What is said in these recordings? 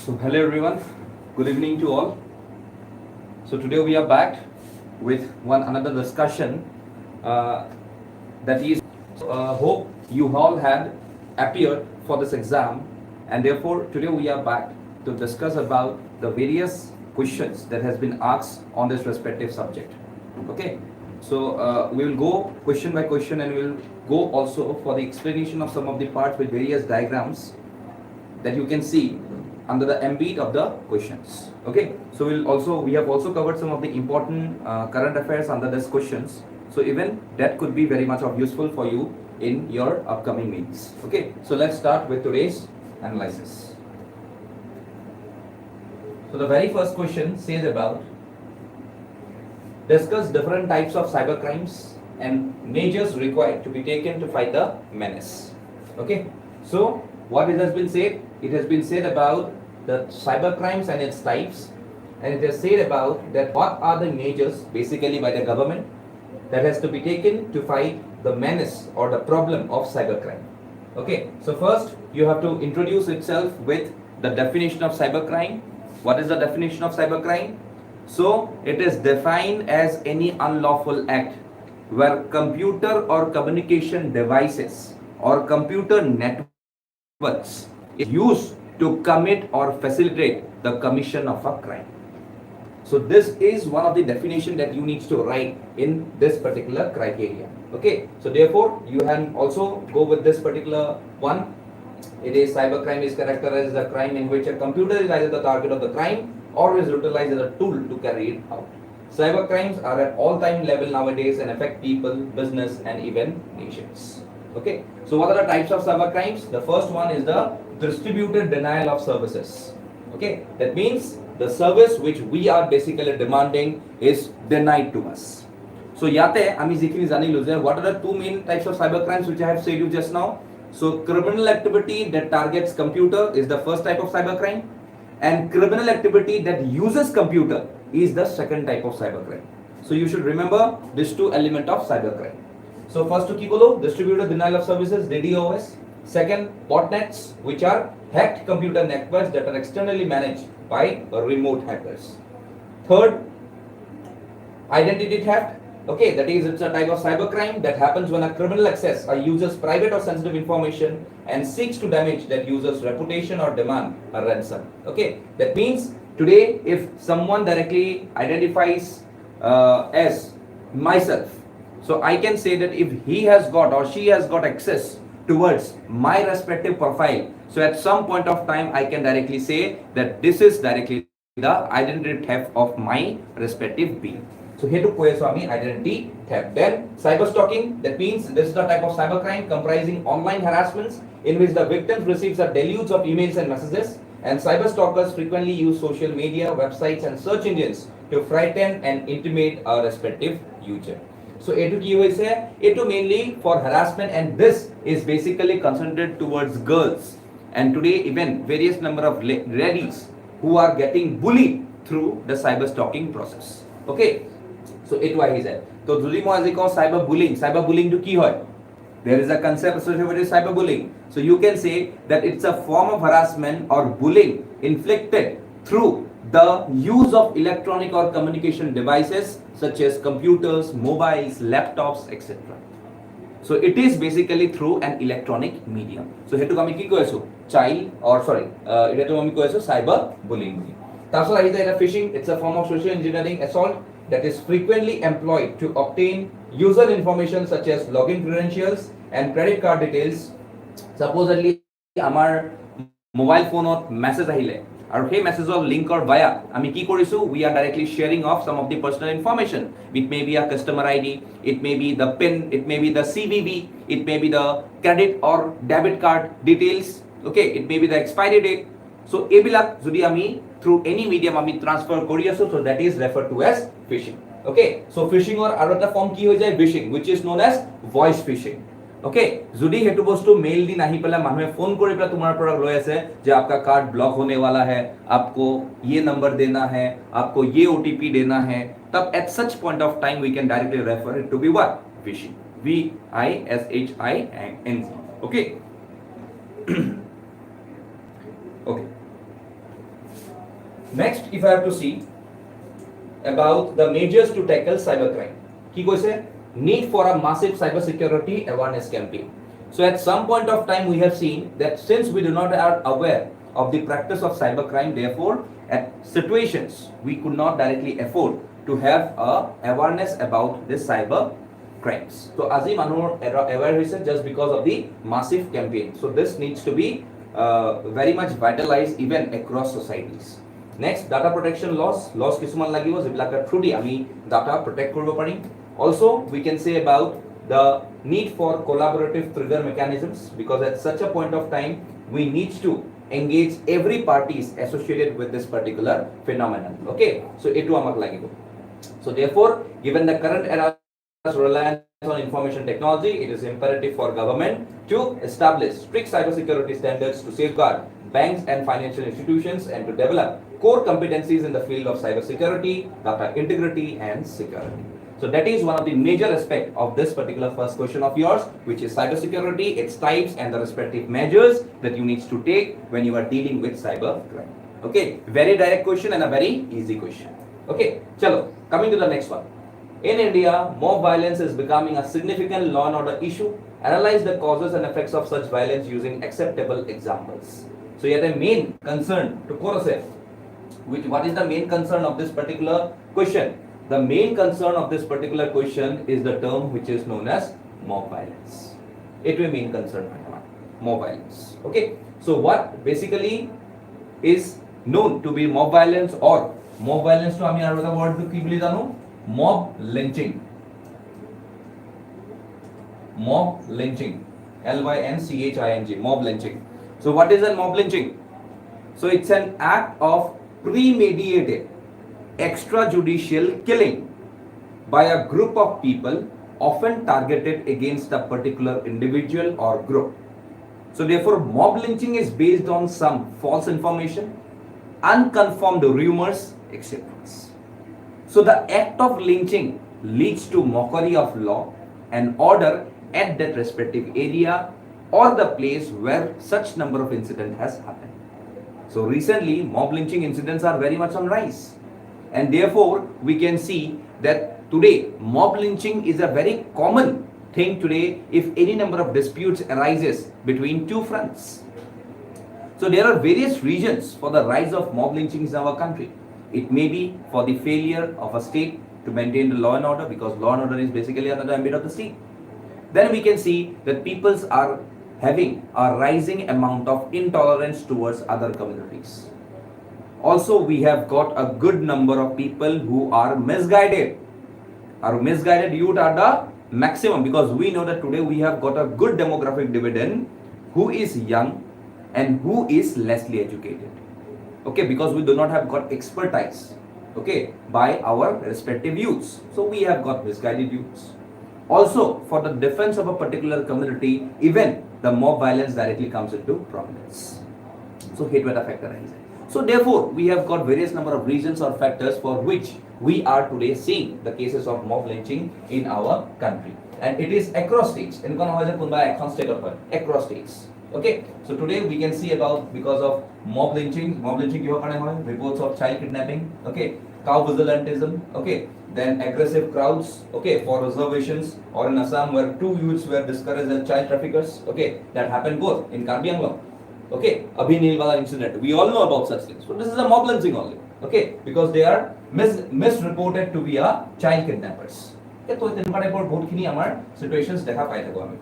So hello everyone, good evening to all. So today we are back with one another discussion that is hope you all had appeared for this exam, and therefore today we are back to discuss about the various questions that has been asked on this respective subject. Okay, so we will go question by question and we will go also for the explanation of some of the parts with various diagrams that you can see under the ambit of the questions. Okay, so we have also covered some of the important current affairs under these questions. So even that could be very much of useful for you in your upcoming meetings. Okay, so let's start with today's analysis. So the very first question says about discuss different types of cyber crimes and measures required to be taken to fight the menace. Okay, so what it has been said? It has been said about the cyber crimes and its types, and it has said about that what are the measures basically by the government that has to be taken to fight the menace or the problem of cybercrime. Okay, so first you have to introduce itself with the definition of cybercrime. What is the definition of cybercrime? So it is defined as any unlawful act where computer or communication devices or computer networks is used to commit or facilitate the commission of a crime. So this is one of the definition that you need to write in this particular criteria. Okay, so therefore you can also go with this particular one. It is cybercrime is characterized as a crime in which a computer is either the target of the crime or is utilized as a tool to carry it out. Cyber crimes are at all-time level nowadays and affect people, business, and even nations. Okay, so what are the types of cyber crimes? The first one is the distributed denial of services. Okay, that means the service which we are basically demanding is denied to us. So yate ami jikhini janilu je what are the two main types of cyber crimes which I have said you just now. So criminal activity that targets computer is the first type of cyber crime, and criminal activity that uses computer is the second type of cyber crime. So you should remember these two elements of cyber crime. So first to kibolo, distributed denial of services, DDoS. Second, botnets, which are hacked computer networks that are externally managed by remote hackers. Third, identity theft. Okay, that is, it's a type of cybercrime that happens when a criminal accesses a user's private or sensitive information and seeks to damage that user's reputation or demand a ransom. Okay, that means today if someone directly identifies as myself, so I can say that if he has got or she has got access towards my respective profile, so at some point of time I can directly say that this is directly the identity theft of my respective being. So here to Swami identity theft. Then cyber stalking, that means this is the type of cybercrime comprising online harassments in which the victim receives a deluge of emails and messages, and cyber stalkers frequently use social media, websites and search engines to frighten and intimidate a respective user. So A2 key is A2 mainly for harassment, and this is basically concentrated towards girls. And today even various number of ladies who are getting bullied through the cyber stalking process. Okay, so A2 is it. So jodi moi aji ko cyber bullying to ki hoy? There is a concept associated with cyberbullying. So you can say that it's a form of harassment or bullying inflicted through the use of electronic or communication devices such as computers, mobiles, laptops, etc. So it is basically through an electronic medium. So here to kami ki koisu child or sorry, here to kami koisu cyber bullying. Tasol ahita eta phishing. It's a form of social engineering assault that is frequently employed to obtain user information such as login credentials and credit card details. Supposedly amar mobile phone message ahile আৰু সেই মেসেজৰ লিংকৰ via আমি কি কৰিছো, we are directly sharing of some of the personal information. It may be a customer ID, it may be the PIN, it may be the CVV, it may be the credit or debit card details. Okay, it may be the expiry date. So এইবিলাক যদি আমি through any medium আমি transfer কৰি আছো, so that is referred to as phishing. Okay, so phishing or আৰু এটা form কি হৈ যায়, phishing, which is known as voice phishing. Okay जुदी हेतु बस्तु मेल दी नहीं पहले मानुए फोन करे पहले तुम्हारा प्रोडक्ट लोए से जो आपका कार्ड ब्लॉक होने वाला है, आपको ये नंबर देना है, आपको ये ओटीपी देना है, तब at such point of time we can directly refer it to be what? Phishing. VISHING. Okay. Okay. Next, if I have to see about the measures to tackle cybercrime, কি কৈছে? Need for a massive cybersecurity awareness campaign. So at some point of time we have seen that since we do not are aware of the practice of cybercrime, therefore at situations we could not directly afford to have a awareness about this cyber crimes. So আজি মানুহৰ aware হৈছে just because of the massive campaign. So this needs to be very much vitalized even across societies. Next, data protection laws কিছুমান লাগিব যিবিলাকৰ through the আমি data protect কৰিব পাৰিম. Also we can say about the need for collaborative trigger mechanisms, because at such a point of time we need to engage every parties associated with this particular phenomenon. Okay, so etu amak lagibo. So therefore, given the current era's reliance on information technology, it is imperative for government to establish strict cybersecurity standards to safeguard banks and financial institutions and to develop core competencies in the field of cybersecurity, data integrity and security. So that is one of the major aspect of this particular first question of yours, which is cybersecurity, its types and the respective measures that you need to take when you are dealing with cybercrime. Okay, very direct question and a very easy question. Okay, chalo, coming to the next one. In India, mob violence is becoming a significant law and order issue. Analyze the causes and effects of such violence using acceptable examples. So here the main concern to Korosef, what is the main concern of this particular question? The main concern of this particular question is the term which is known as mob violence. It will main concern mob violence. Okay, so what basically is known to be mob violence, or mob violence to ami aru word to ki boli jano, mob lynching. Mob lynching, LYNCHING, mob lynching. So what is a mob lynching? So it's an act of premeditated extrajudicial killing by a group of people, often targeted against a particular individual or group. So therefore mob lynching is based on some false information, unconfirmed rumors, etc. So the act of lynching leads to mockery of law and order at that respective area or the place where such number of incident has happened. So recently mob lynching incidents are very much on rise, and therefore we can see that today mob lynching is a very common thing today if any number of disputes arises between two fronts. So there are various reasons for the rise of mob lynchings in our country. It may be for the failure of a state to maintain the law and order, because law and order is basically under the ambit of the state. Then we can see that peoples are having a rising amount of intolerance towards other communities. Also, we have got a good number of people who are misguided. Our misguided youth are the maximum, because we know that today we have got a good demographic dividend who is young and who is lessly educated. Okay, because we do not have got expertise, okay, by our respective youths. So we have got misguided youths. Also, for the defense of a particular community, even the mob violence directly comes into prominence. So hate what a factor is. So therefore, we have got various number of reasons or factors for which we are today seeing the cases of mob lynching in our country, and it is across states. Across states. Okay, so today we can see about, because of mob lynching reports of child kidnapping, okay, cow vigilantism, okay, then aggressive crowds, okay, for reservations, or in Assam where 2 youths were discouraged as child traffickers, okay, that happened both in Karbi Anglong. Okay, Abhi Nilwala incident, we all know about such things. So this is a mob lynching only, okay, because they are misreported to be a child kidnappers. Okay, so in बहुत खिनी हमार situations देखा पाए थे हमें.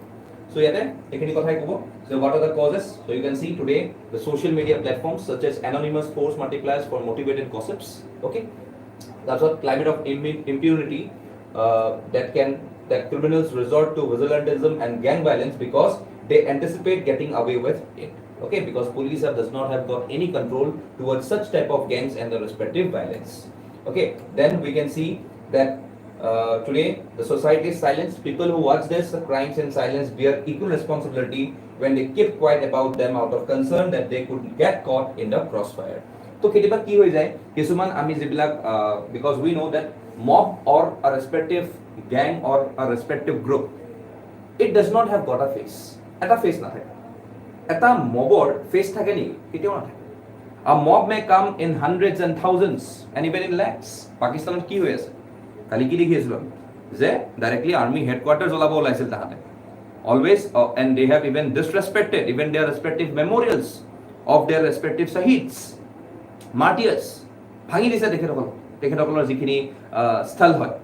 So याते एकनी कथाई कबो. So what are the causes? So you can see today the social media platforms such as anonymous force multipliers for motivated gossips. Okay, that's a climate of impunity that criminals resort to vigilantism and gang violence because they anticipate getting away with it. Okay, because police does not have got any control towards such type of gangs and the respective violence. Okay, then we can see that today the society is silenced. People who watch this crimes in silence bear equal responsibility when they keep quiet about them out of concern that they could get caught in the crossfire. So কেতিয়াবা কি হৈ যায় কিছুমান আমি যেবিলাক because we know that mob or a respective gang or a respective group, it does not have got a face. এটা face নাথাকে. এটা মবৰ face থাকে নেকি? কেতিয়াও নাথাকে. A mob may come in hundreds and thousands and even in lakhs. Pakistan কি হৈ আছে কালি কি লিখি আছিলো যে ডাইৰেক্টলি আৰ্মি হেডকোৱাৰ্টাৰ জ্বলাব ওলাইছিল তাহাঁতে always and they have even disrespected even their respective memorials of their respective shaheeds martyrs ভাঙি দিছে তেখেতসকলৰ যিখিনি স্থল হয়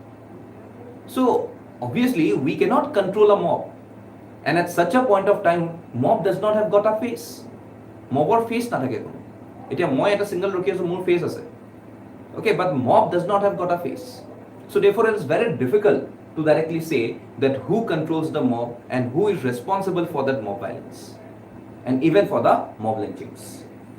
so obviously we cannot control a mob and at such a point of time mob does not have got a face mobor face নাথাকে কোনো এতিয়া মই এটা সিঙ্গল ৰখি আছো মোৰ ফেস আছে okay but mob does not have got a face so therefore it is very difficult to directly say that who controls the mob and who is responsible for that mob violence and even for the mob lynchings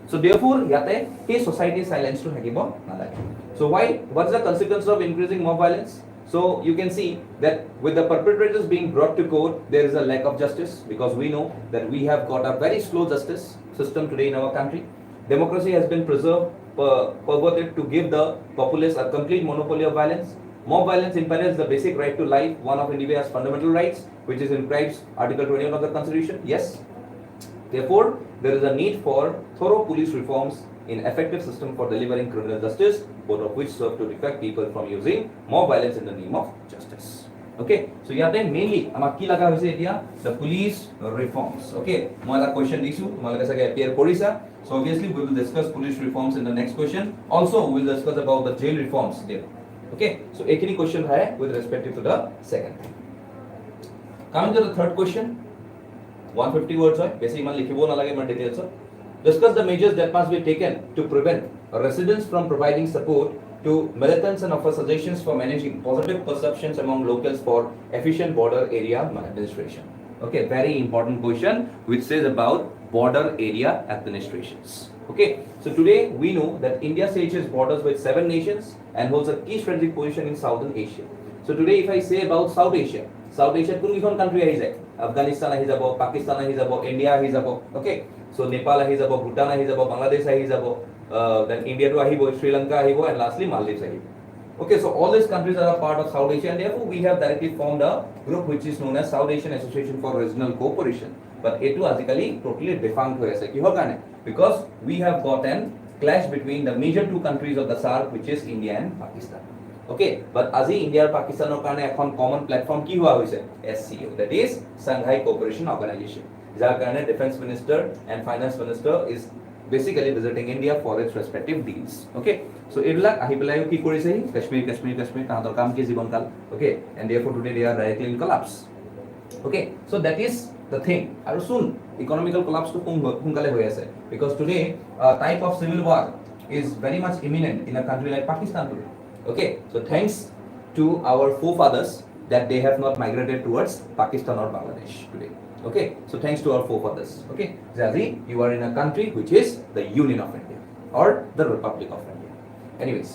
so therefore yate hey society silence to thakibo nalage so why what is the consequence of increasing mob violence so you can see that with the perpetrators being brought to court there is a lack of justice because we know that we have got a very slow justice system today in our country democracy has been preserved perverted to give the populace a complete monopoly of violence mob violence imperils the basic right to life one of India's fundamental rights which is inscribed article 21 of the constitution yes therefore there is a need for thorough police reforms in effective system for delivering criminal justice both of which serve to deter people from using mob violence in the name of justice okay so yate mainly amak ki laga hoise etia the police reforms okay moi eta question disu tomaloke sage appear korisa so obviously we will discuss police reforms in the next question also we will discuss about the jail reforms there okay so ekini question hai with respect to the second coming to the third question 150 words hoy basic man likhibo na lage man details discuss the measures that must be taken to prevent residents from providing support to militants and offer suggestions for managing positive perceptions among locals for efficient border area administration okay very important question which says about border area administrations okay so today we know that India shares borders with 7 nations and holds a key strategic position in southern Asia so today if I say about south asia কোন কিখন country আহি যায় আফগানিস্তান আহি যাব পাকিস্তান আহি যাব India আহি যাব okay so Nepal আহি যাব ভুটান আহি যাব বাংলাদেশ আহি যাব then India to ahibo Sri Lanka ahibo and lastly Maldives ahibo okay so all these countries are a part of South Asia and therefore we have directly formed a group which is known as South Asian Association for Regional Cooperation but etu azikali totally defunct hoye ase kihor karone because we have got an clash between the major two countries of the SAARC which is India and Pakistan okay but আজি India and Pakistan or karone ekhon common platform ki hua hoise SCO that is Shanghai Cooperation Organization jar karone defense minister and finance minister is basically visiting India for its respective deals okay so ebilak ahi belai ki korise Kashmir tahator kam ki jibon kal okay and therefore today they are directly in collapse okay so that is the thing aru soon economical collapse to hunkale hoy ase because today a type of civil war is very much imminent in a country like Pakistan today okay so thanks to our forefathers that they have not migrated towards Pakistan or Bangladesh today okay so thanks to our forefathers okay Zazi you are in a country which is the Union of India or the Republic of India anyways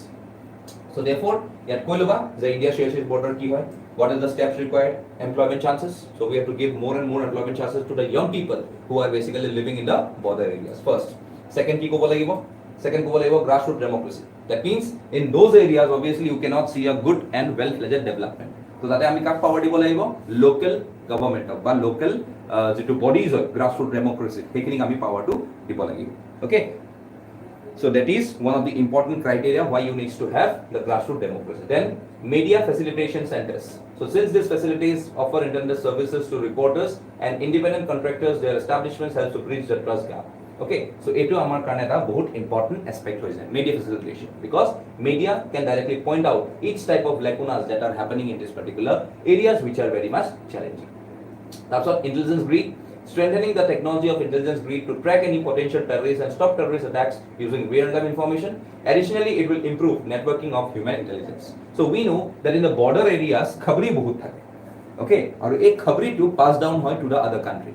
so therefore yat koiloba the India shares its border ki hoy what are the steps required employment chances so we have to give more and more employment chances to the young people who are basically living in the border areas first second ki kobo lagibo grassroots democracy that means in those areas obviously you cannot see a good and well fledged development so তাতে আমি কাক power দিব লাগিব local গভৰ্ণমেণ্টক বা local যেটো bodies হয় গ্ৰাসৰুট ডেমোক্ৰেসি সেইখিনি আমি পাৱাৰটো দিব লাগিব ওকে so that is one of the important criteria why you need to have the grassroots democracy then media facilitation centers so since these facilities offer internet services to reporters and independent contractors their establishments help to bridge the trust gap okay so eto amar karone eta bahut important aspect hoy jay media facilitation because media can directly point out each type of lacunas that are happening in this particular areas which are very much challenging that's what intelligence grid strengthening the technology of intelligence grid to track any potential terrorists and stop terrorist attacks using real-time information additionally it will improve networking of human intelligence so we know that in the border areas khabri bahut thake okay aru ek khabri to pass down hoy to the other country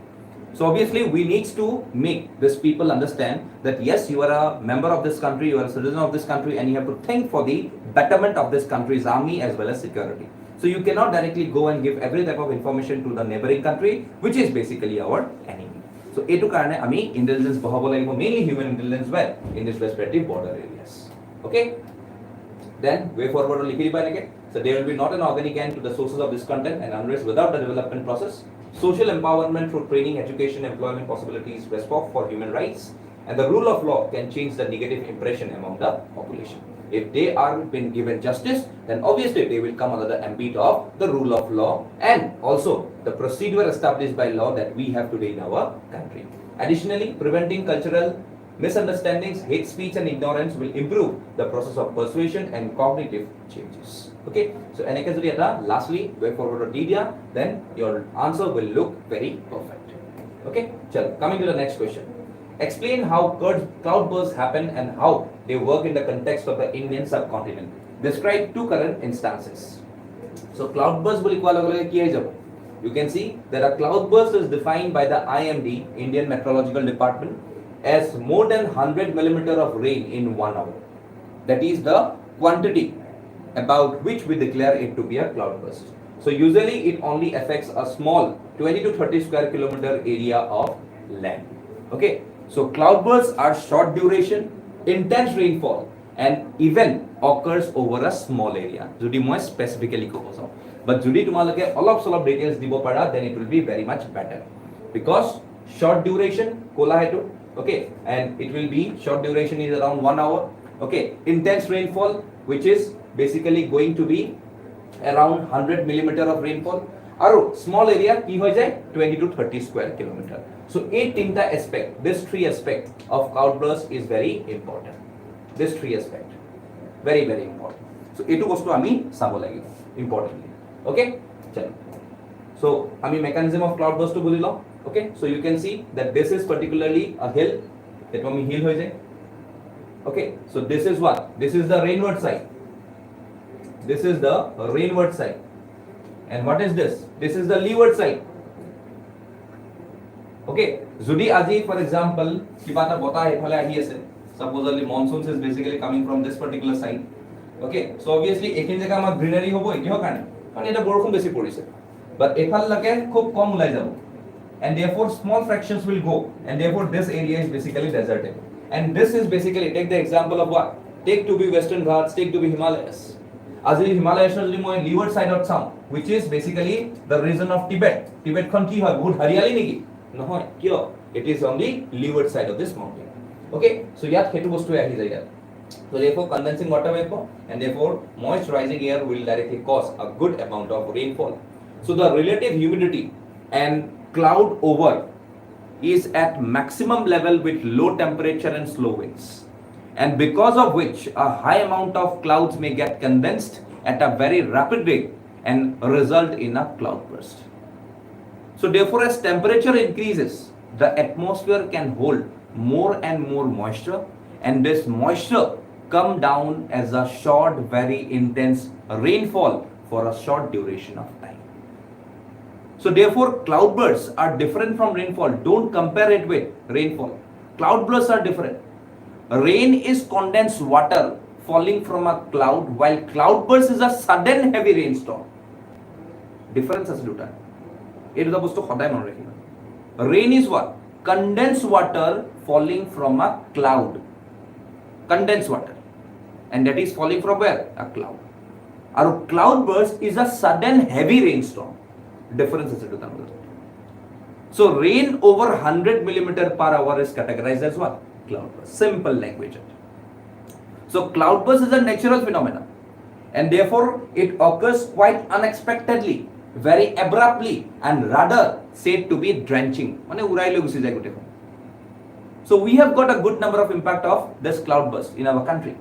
so obviously we need to make these people understand that yes you are a member of this country you are a citizen of this country and you have to think for the betterment of this country's army as well as security so you cannot directly go and give every type of information to the neighboring country which is basically our enemy so etu karone ami intelligence bahabo lagibo mainly human intelligence well in this respective border areas okay then way forward likhi diba neke so there will be not an organic end to the sources of this content and unrest without the development process social empowerment through training education employment possibilities respect for human rights and the rule of law can change the negative impression among the population. If they are been given justice, then obviously they will come under the ambit of the rule of law and also the procedure established by law that we have today in our country. Additionally, preventing cultural misunderstandings, hate speech and ignorance will improve the process of persuasion and cognitive changes. Okay, so lastly, way forward media, then your answer will look very perfect. Okay, chalo, coming to the next question. Explain how cloudbursts happen and how they work in the context of the Indian subcontinent. Describe two current instances. So cloudburst you can see that a cloudburst is defined by the IMD, Indian Meteorological Department, as more than 100 millimeter of rain in 1 hour. That is the quantity about which we declare it to be a cloudburst. So usually it only affects a small 20 to 30 square kilometer area of land. Okay, so cloudbursts are short duration, intense rainfall, and even occurs over a small area. Jodi moi specifically ko bosa, but jodi tumalake olop details dibo pada, then it will be very much better, because short duration kola hetu. Okay, and it will be short duration is around 1 hour. Okay, intense rainfall, which is basically going to be around 100 millimeter of rainfall. Aru small area ki hoy jay 20 to 30 square kilometer. So this three aspect of cloudburst is very important. This three aspect very important. So etu bostu ami sabo lagibo importantly. Okay, chalo. So ami mechanism of cloudburst to buli lo. Okay, so you can see that this is particularly a hill. That one hill hoy jay. Okay, so this is what? This is the rainward side. This is the rainward side. And what is this? This is the leeward side. Okay, Jodi Aji, for example, Kibata Bota Ephale ase. Supposedly monsoons is basically coming from this particular side. Okay, so obviously ekin jaga amar greenery hobo ekiho kane. Kane eta borokhon beshi porise. But ephal lake khub kom ulai jabo. And therefore small fractions will go, and therefore this area is basically deserted. And this is basically, take the example of what? Take to be Western Ghats, take to be Himalayas. As in Himalayas leeward side of some, which is basically the region of Tibet. Tibet kon ki hoy bahut hariyali niki? No, kyo? It is on the leeward side of this mountain. Okay, so yat hetu bostu ahi jay. So therefore condensing water vapor and therefore moist rising air will directly cause a good amount of rainfall. So the relative humidity and cloud over is at maximum level with low temperature and slow winds, and because of which a high amount of clouds may get condensed at a very rapid rate and result in a cloudburst. So therefore, as temperature increases, the atmosphere can hold more and more moisture, and this moisture come down as a short, very intense rainfall for a short duration of time. So therefore, cloudbursts are different from rainfall. Don't compare it with rainfall. Cloudbursts are different. Rain is condensed water falling from a cloud, while cloudburst is a sudden heavy rainstorm. Difference is duta. Rain is what? Condensed water falling from a cloud. Condensed water. And that is falling from where? A cloud. Our cloudburst is a sudden heavy rainstorm. Difference is duta. So rain over 100 millimeter per hour is categorized as what? Cloudburst. Simple language. So cloudburst is a natural phenomenon, and therefore it occurs quite unexpectedly, very abruptly, and rather said to be drenching. So we have got a good number of impact of this cloudburst in our country.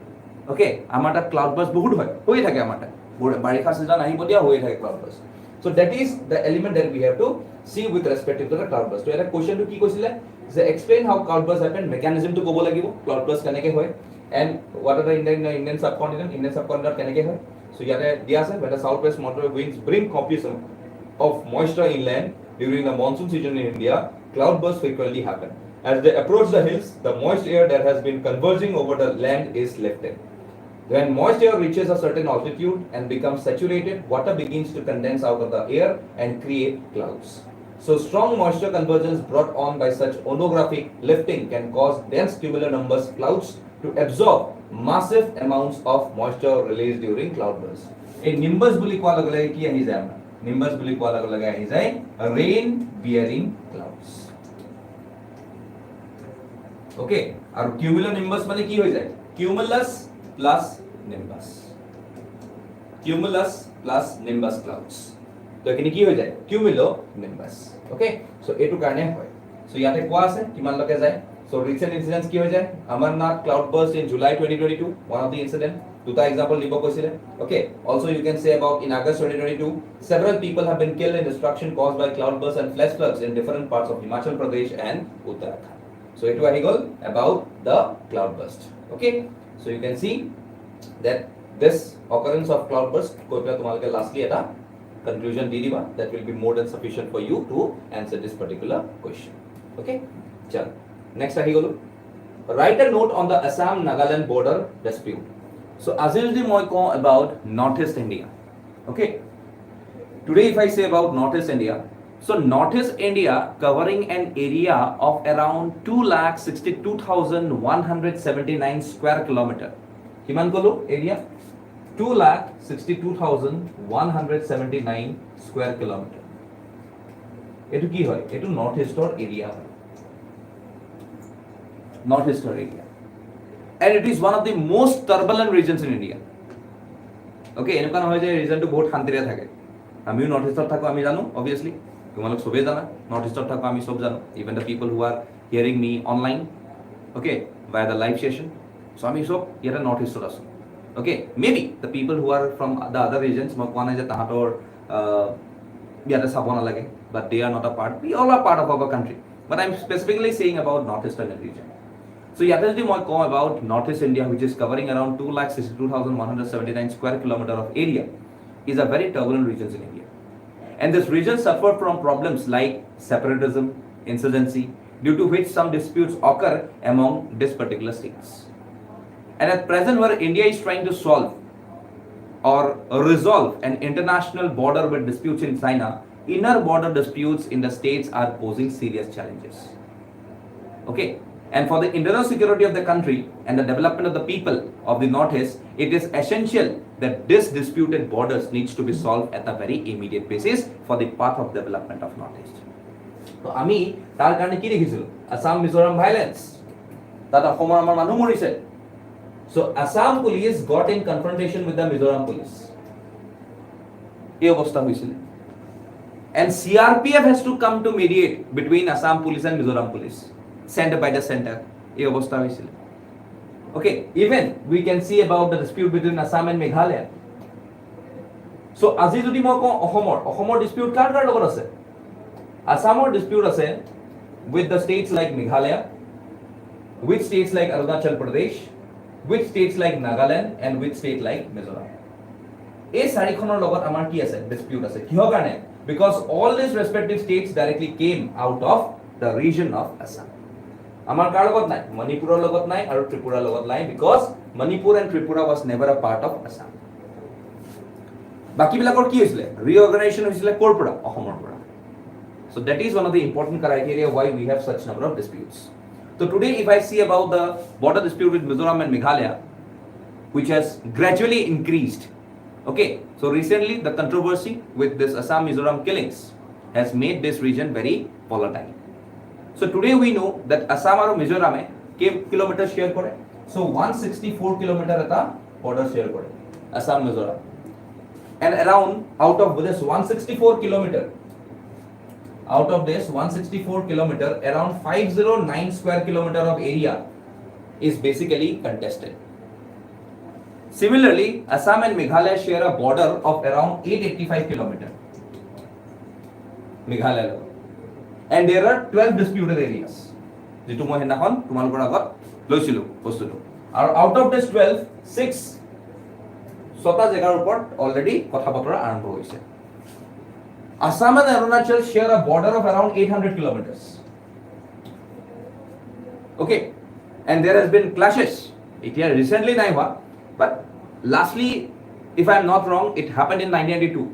Okay, amata cloudburst bahut hoy thake amata. Barikha season ahi bodia hoy thake cloudburst. So that is the element that we have to see with respect to the cloudburst. So a question to ki koisile je explain how cloudburst happen, mechanism to kobo lagibo, cloudburst keneke hoy, and what are the Indian subcontinent keneke hoy. So yate dia ase when the southwest monsoon winds bring copious of moisture inland during the monsoon season in India, cloudbursts frequently happen. As they approach the hills, the moist air that has been converging over the land is lifted. When moist air reaches a certain altitude and becomes saturated, water begins to condense out of the air and create clouds. So strong moisture convergence brought on by such orographic lifting can cause dense cumulonimbus clouds to absorb massive amounts of moisture released during cloudbursts. A nimbus buli ko alag lage ki ahi jay nimbus buli ko alag lage ahi jay rain bearing clouds. ওকে আৰু কিউমুলোনিম্বাছ মানে কি হৈ যায় কিউমুলাছ plus নিম্বাছ কিউমুলাছ plus নিম্বাছ clouds তো এখিনি কি হৈ যায় কিউমুলোনিম্বাছ ওকে সো এটো কাৰণে হয় সো ইয়াতে কোৱা আছে কিমান লকে যায় So recent incidents কি হৈ যায় Amarnath cloud burst in July 2022 one of the incident দুটা example দিব কৈছিলে okay also you can say about in August 2022 several people have been killed in destruction caused by cloud bursts and flash floods in different parts of Himachal Pradesh and Uttarakhand so etu ahi gol about the cloud burst okay so you can see that this occurrence of cloud burst koi pila tumalke lastly eta conclusion di diba that will be more than sufficient for you to answer this particular question okay chalo next ahi golo write a note on the Assam Nagaland border dispute so as usually moi ko about northeast India okay today if I say about northeast India so northeast India covering an area of around 2,62,179 square kilometer kiman kolo area 2,62,179 square kilometer etu ki hoy etu northeast or area hoy northeastern area and it is one of the most turbulent regions in India okay এনেকুৱা নহয় যে ৰিজনটো বহুত শান্তিৰে থাকে আমিও north ইষ্টত থাকো আমি জানো obviously তোমালোক সবে জানা নৰ্থ ইষ্টত থাকো আমি সব জানো even the people who are hearing me online okay via the live session so আমি সব ইয়াতে নৰ্থ ইষ্টত আছো okay maybe the people who are from the other regions মই কোৱা নাই যে তাহাঁতৰ ইয়াতে চাব নালাগে but they are not a part we all are part of our country but I'm specifically saying about northeastern region so yesterday I call about northeast India which is covering around 2,62,179 square kilometer of area is a very turbulent region in India and this region suffered from problems like separatism insurgency due to which some disputes occur among these particular states and at present where India is trying to solve or resolve an international border with disputes in China inner border disputes in the states are posing serious challenges okay and for the internal security of the country and the development of the people of the northeast it is essential that this disputed borders needs to be solved at a very immediate basis for the path of development of northeast to ami tar karone ki dekhisilu Assam Mizoram violence tata khomor amar manu morise so Assam police got in confrontation with the Mizoram police ei obostha hoisile and CRPF has to come to mediate between Assam police and Mizoram police center by the center এই অবস্থা হৈছিল okay even we can see about the dispute between Assam and Meghalaya so আজি যদি মই কওঁ অসমৰ dispute কাৰ লগত আছে Assamৰ dispute আছে with the states like Meghalaya with states like Arunachal Pradesh with states like Nagaland and with state like Mizoram এই চাৰিখনৰ লগত আমাৰ কি আছে dispute আছে কিহৰ কাৰণে because all these respective states directly came out of the region of Assam আমাৰ কাৰ লগত নাই মণিপুৰৰ লগত নাই আৰু ত্ৰিপুৰাৰ লগত নাই because Manipur and Tripura was never a part of Assam বাকি বিলাকৰ কি হৈছিল reorganization হৈছিল কৰ পৰা অসমৰ পৰা so that is one of the important criteria why we have such number of disputes so today if I see about the border dispute with Mizoram and Meghalaya which has gradually increased okay so recently the controversy with this Assam Mizoram killings has made this region very volatile so today we know that Assam and Mizoram kilometer share kore so 164 kilometer eta border share kore Assam Mizoram and around out of this 164 kilometer out of this 164 kilometer around 509 square kilometer of area is basically contested similarly Assam and Meghalaya share a border of around 885 kilometer Meghalaya and there are 12 disputed areas যেটো মই হেনাখন তোমালোকৰ আগত লৈছিলো বস্তুটো আৰু out of this 12 6 ছটা জায়গাৰ ওপৰত already কথা বতৰা আৰম্ভ হৈছে Assam and Arunachal share a border of around 800 kilometers okay and there has been clashes it here recently nai hua but lastly if I am not wrong it happened in 1992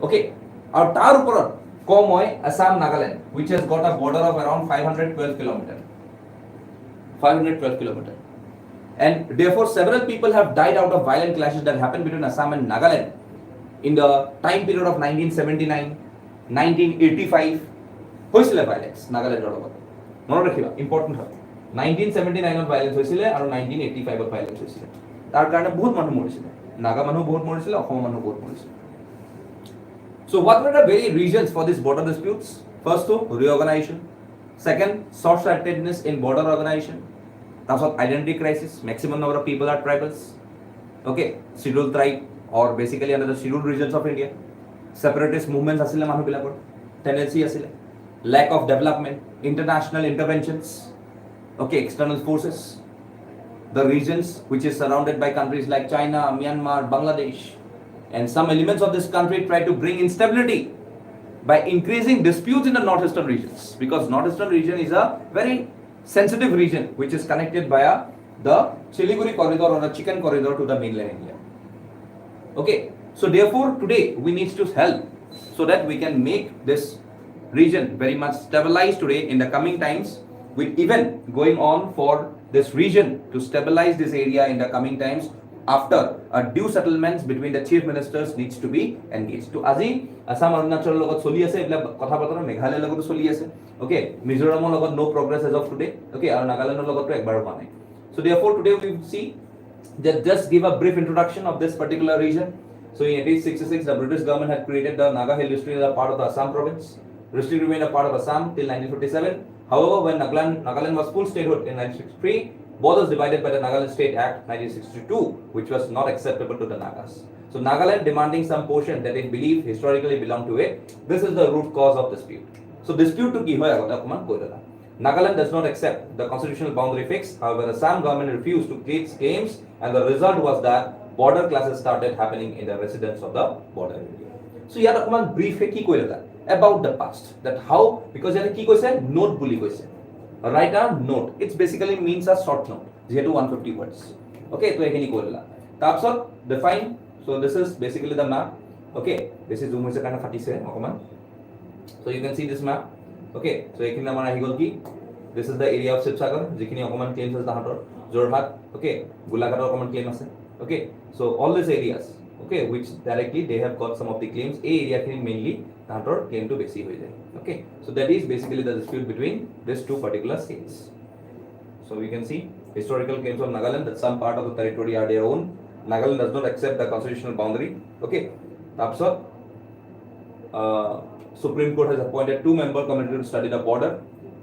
okay আৰু তাৰ ওপৰত কম হয় Assam Nagaland which has got a border of around 512 kilometer and therefore several people have died out of violent clashes that happened between Assam and Nagaland in the time period of 1979 1985 হৈছিলে violence Nagaland লগত মনত ৰাখিবা important হয় 1979 ত violence হৈছিলে আৰু 1985 ত violence হৈছিলে তাৰ কাৰণে বহুত মানুহ মৰিছিলে নাগা মানুহ বহুত মৰিছিলে অসমৰ মানুহ বহুত মৰিছিলে So what were the very reasons for these border disputes? First, reorganization. Second, short-sightedness in border organization. That's identity crisis. Maximum number of people are tribals. Okay, scheduled tribe or basically under the scheduled regions of India. Separatist movements asile manu bilakor. Tendency asile. Lack of development. International interventions. Okay, external forces. The regions which is surrounded by countries like China, Myanmar, Bangladesh. And some elements of this country try to bring instability by increasing disputes in the northeastern regions because northeastern region is a very sensitive region which is connected via the Siliguri corridor or the Chicken corridor to the mainland India. Okay, so therefore today we need to help so that we can make this region very much stabilized today in the coming times with even going on for this region to stabilize this area in the coming times after a due settlements between the chief ministers needs to be engaged. To আজি আসাম অৰুণাচল লগত চলি আছে এবিলাক কথা বতৰা মেঘালয়ৰ লগত চলি আছে ওকে মিজোৰামৰ লগত no progress as of today okay আৰু নাগালেণ্ডৰ লগতো একবাৰো হোৱা নাই so therefore today we will see that just give a brief introduction of this particular region so in 1866 the British government had created the Naga Hill District as a part of the Assam province district remained a part of Assam till 1957 however when Nagaland was full statehood in 1963 borders divided by the Nagaland State Act 1962, which was not acceptable to the Nagas. So Nagaland demanding some portion that it believed historically belonged to it. This is the root cause of dispute. So dispute to ki hoya kotha kuman koidala. Nagaland does not accept the constitutional boundary fix. However, the Assam government refused to create claims, and the result was that border clashes started happening in the residents of the border area. So yata kuman brief ki koidala about the past. That how because yata ki koise note buli koise. Write a note. It basically means a short note. 0 to 150 words. Okay, so ekhini korila. Tapsot define. So this is basically the map. Okay, this is zoom hoise kana fatise okoman. So you can see this map. Okay, so ekhini amar ahi gol ki this is the area of Sibsagar jekhini okoman claims as the hator Jorhat. Okay, Gulaghat okoman claim ase. Okay, so all these areas okay which directly they have got some of the claims a area khini mainly hator claim to besi hoy jay. Okay, so that is basically the dispute between these two particular states. So we can see historical claims of Nagaland that some part of the territory are their own. Nagaland does not accept the constitutional boundary. Okay, so Supreme Court has appointed 2-member committee to study the border.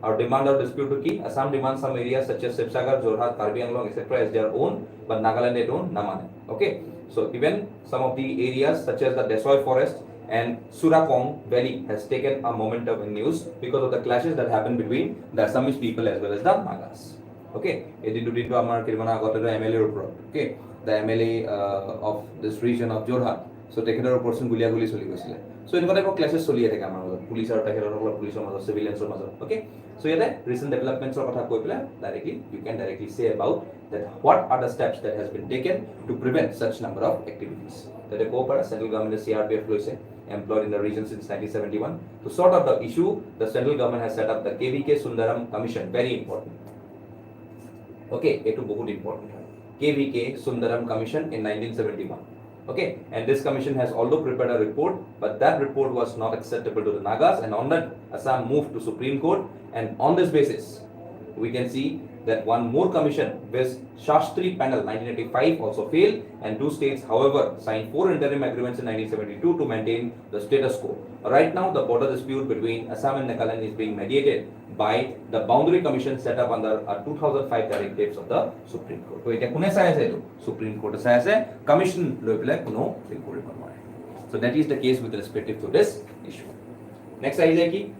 Our demand or dispute to key Assam demands some areas such as Sibsagar, Jorhat, Karbi Anglong, etc. as their own, but Nagaland they don't namane. Okay, so even some of the areas such as the Desoy forest and Surakong Valley has taken a momentum in news because of the clashes that happened between the Assamese people as well as the Nagas. Okay, edintu amar kirmana gote MLA upor. Okay, the MLA of this region of Jorhat. So tekhedor person gulia guli choli goisile. So in type of clashes choli thake amar majot police aru tekhedor police majot civilians majot. Okay, so yete recent developments or kotha koi pela directly you can directly say about that what are the steps that has been taken to prevent such number of activities. That the co-para central government CRPF loise employed in the region since 1971. To sort out the issue, the central government has set up the KVK Sundaram Commission. Very important. Okay, it is very important. KVK Sundaram Commission in 1971. Okay, and this commission has although prepared a report, but that report was not acceptable to the Nagas, and on that Assam moved to Supreme Court, and on this basis, we can see that one more commission, this Shastri panel 1985 also failed, and 2 states however signed 4 interim agreements in 1972 to maintain the status quo. Right now the border dispute between Assam and Nagaland is being mediated by the boundary commission set up under a 2005 directives of the Supreme Court. So eta kune sai ase Supreme Court sai ase commission loi pele kono thing koribo nore. So that is the case with respect to this issue. Next is ki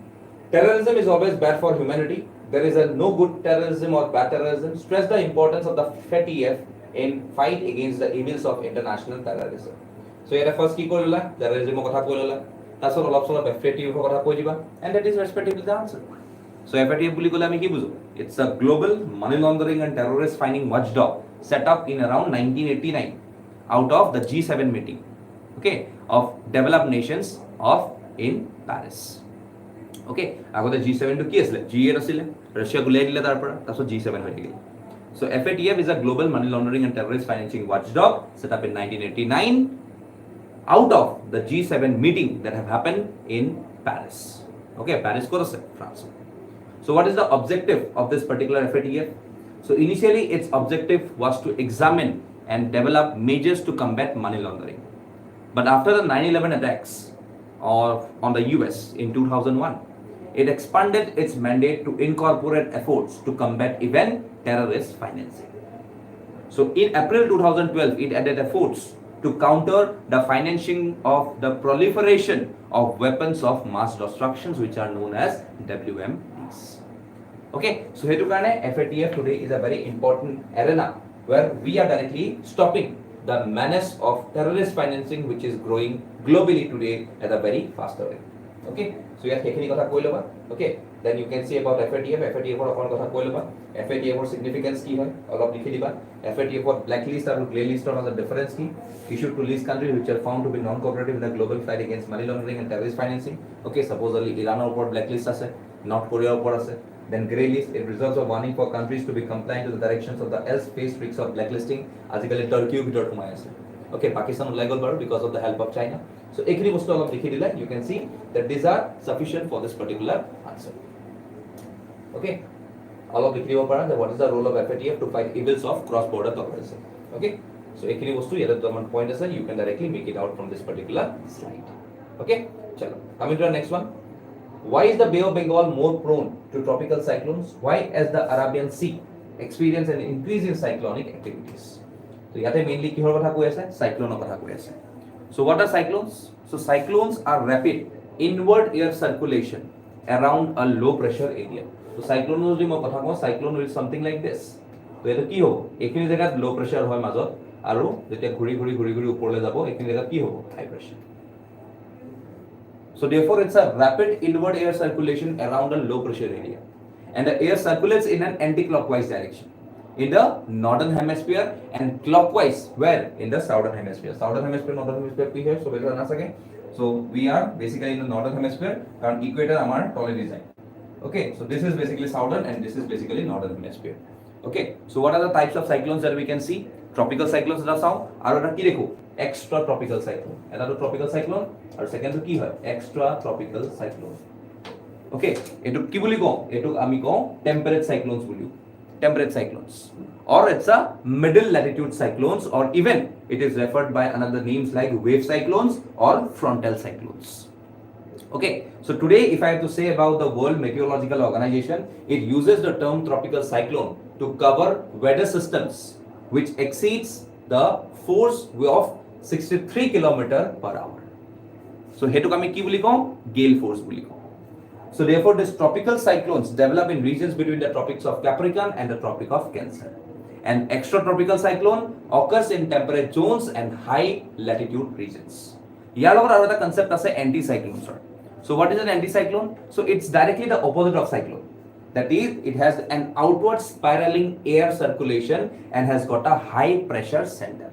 terrorism is always bad for humanity. There is a no good terrorism or bad terrorism. Stress the importance of the FATF in fight against the evils of international terrorism. So here first ki korila terrorism kotha korila tasor olop solop FATF kotha koi diba and that is respectively the answer. So FATF buli kole ami ki bujo it's a global money laundering and terrorist fighting watchdog set up in around 1989 out of the G7 meeting okay of developed nations of in Paris. Okay, আগতে G7 to কি আছিল G8 আছিল Russia গুলাই দিলে তাৰ পৰা তাছত G7 হৈ Gill. So FATF is a global money laundering and terrorist financing watchdog set up in 1989 out of the G7 meeting that have happened in Paris. Okay, Paris ko ase France. So what is the objective of this particular FATF? So initially its objective was to examine and develop measures to combat money laundering. But after the 9/11 attacks on the US in 2001, it expanded its mandate to incorporate efforts to combat even terrorist financing. So in April 2012, it added efforts to counter the financing of the proliferation of weapons of mass destruction, which are known as WMDs. Okay, so hetu karone FATF today is a very important arena where we are directly stopping the menace of terrorist financing, which is growing globally today at a very faster rate. Okay, so ইয়াত হেখিনি কথা কৈ লবা. Okay, then you can see about FATF or অকন কথা কৈ লবা. FATF or significance কি হয় অলপ লিখি দিবা. FATF or blacklist আৰু grey list are the difference কি, issued to list countries which are found to be non-cooperative in the global fight against money laundering and terrorist financing. Okay, supposedly Iranor উপর blacklist আছে, North Korea উপর আছে. Then grey list, it results of warning for countries to be compliant to the directions of the else face risks of blacklisting. আজিকালি Turkey ভিতৰত সোমাই আছে. Okay, Pakistan ওলাই গল বাৰু because of the help of China. So এইখিনি বস্তু অলপ লিখি দিলে, you can see that these are sufficient for this particular answer. Okay, অলপ লিখি দিব পাৰা that what is the role of FATF to fight evils of cross border terrorism. Okay, so এইখিনি বস্তু ইয়াতে তোমাৰ point আছে, you can directly make it out from this particular slide. Okay, chalo coming to the next one. Why is the Bay of Bengal more prone to tropical cyclones? Why as the Arabian Sea experience an increase in cyclonic activities? So ইয়াতে mainly কিহৰ কথা কৈ আছে, cyclone কথা কৈ আছে. So what are cyclones? So cyclones are rapid inward air circulation around a low pressure area. So cyclone যদি মই কথা কওঁ, cyclone will something like this. তো এটা কি হ'ব, এইখিনি জায়গাত low pressure হয় মাজত আৰু যেতিয়া ঘূৰি ঘূৰি ওপৰলৈ যাব এইখিনি জায়গাত কি হ'ব, high pressure. So therefore it's a rapid inward air circulation around a low pressure area, and the air circulates in an anti-clockwise direction in the northern hemisphere and clockwise where in the southern hemisphere. Southern hemisphere, northern hemisphere কি হয়, so বেলে জানা থাকে. So we are basically in the northern hemisphere কারণ equator আমার তলে design. Okay, so this is basically southern and this is basically northern hemisphere. Okay, so what are the types of cyclones that we can see? Tropical cyclones এটা চাও আৰু এটা কি দেখো, extra tropical cyclone. এটা তো tropical cyclone আৰু second to কি হয়, extra tropical cyclone. Okay, এটো কি বুলি কওঁ, এটো আমি কওঁ temperate cyclones bully. Temperate cyclones, or it's a middle latitude cyclones, or even it is referred by another names like wave cyclones or frontal cyclones. Okay, so today if I have to say about the World Meteorological Organization, it uses the term tropical cyclone to cover weather systems which exceeds the force of 63 km/h. So hetu আমি কি বুলি কওঁ, gale force বুলি কওঁ. So therefore these tropical cyclones develop in regions between the tropics of Capricorn and the tropic of Cancer. An extratropical cyclone occurs in temperate zones and high latitude regions. ইয়াৰ লগত আৰু এটা concept আছে anticyclones. So what is an anticyclone? So it's directly the opposite of cyclone. That is, it has an outward spiraling air circulation and has got a high pressure center.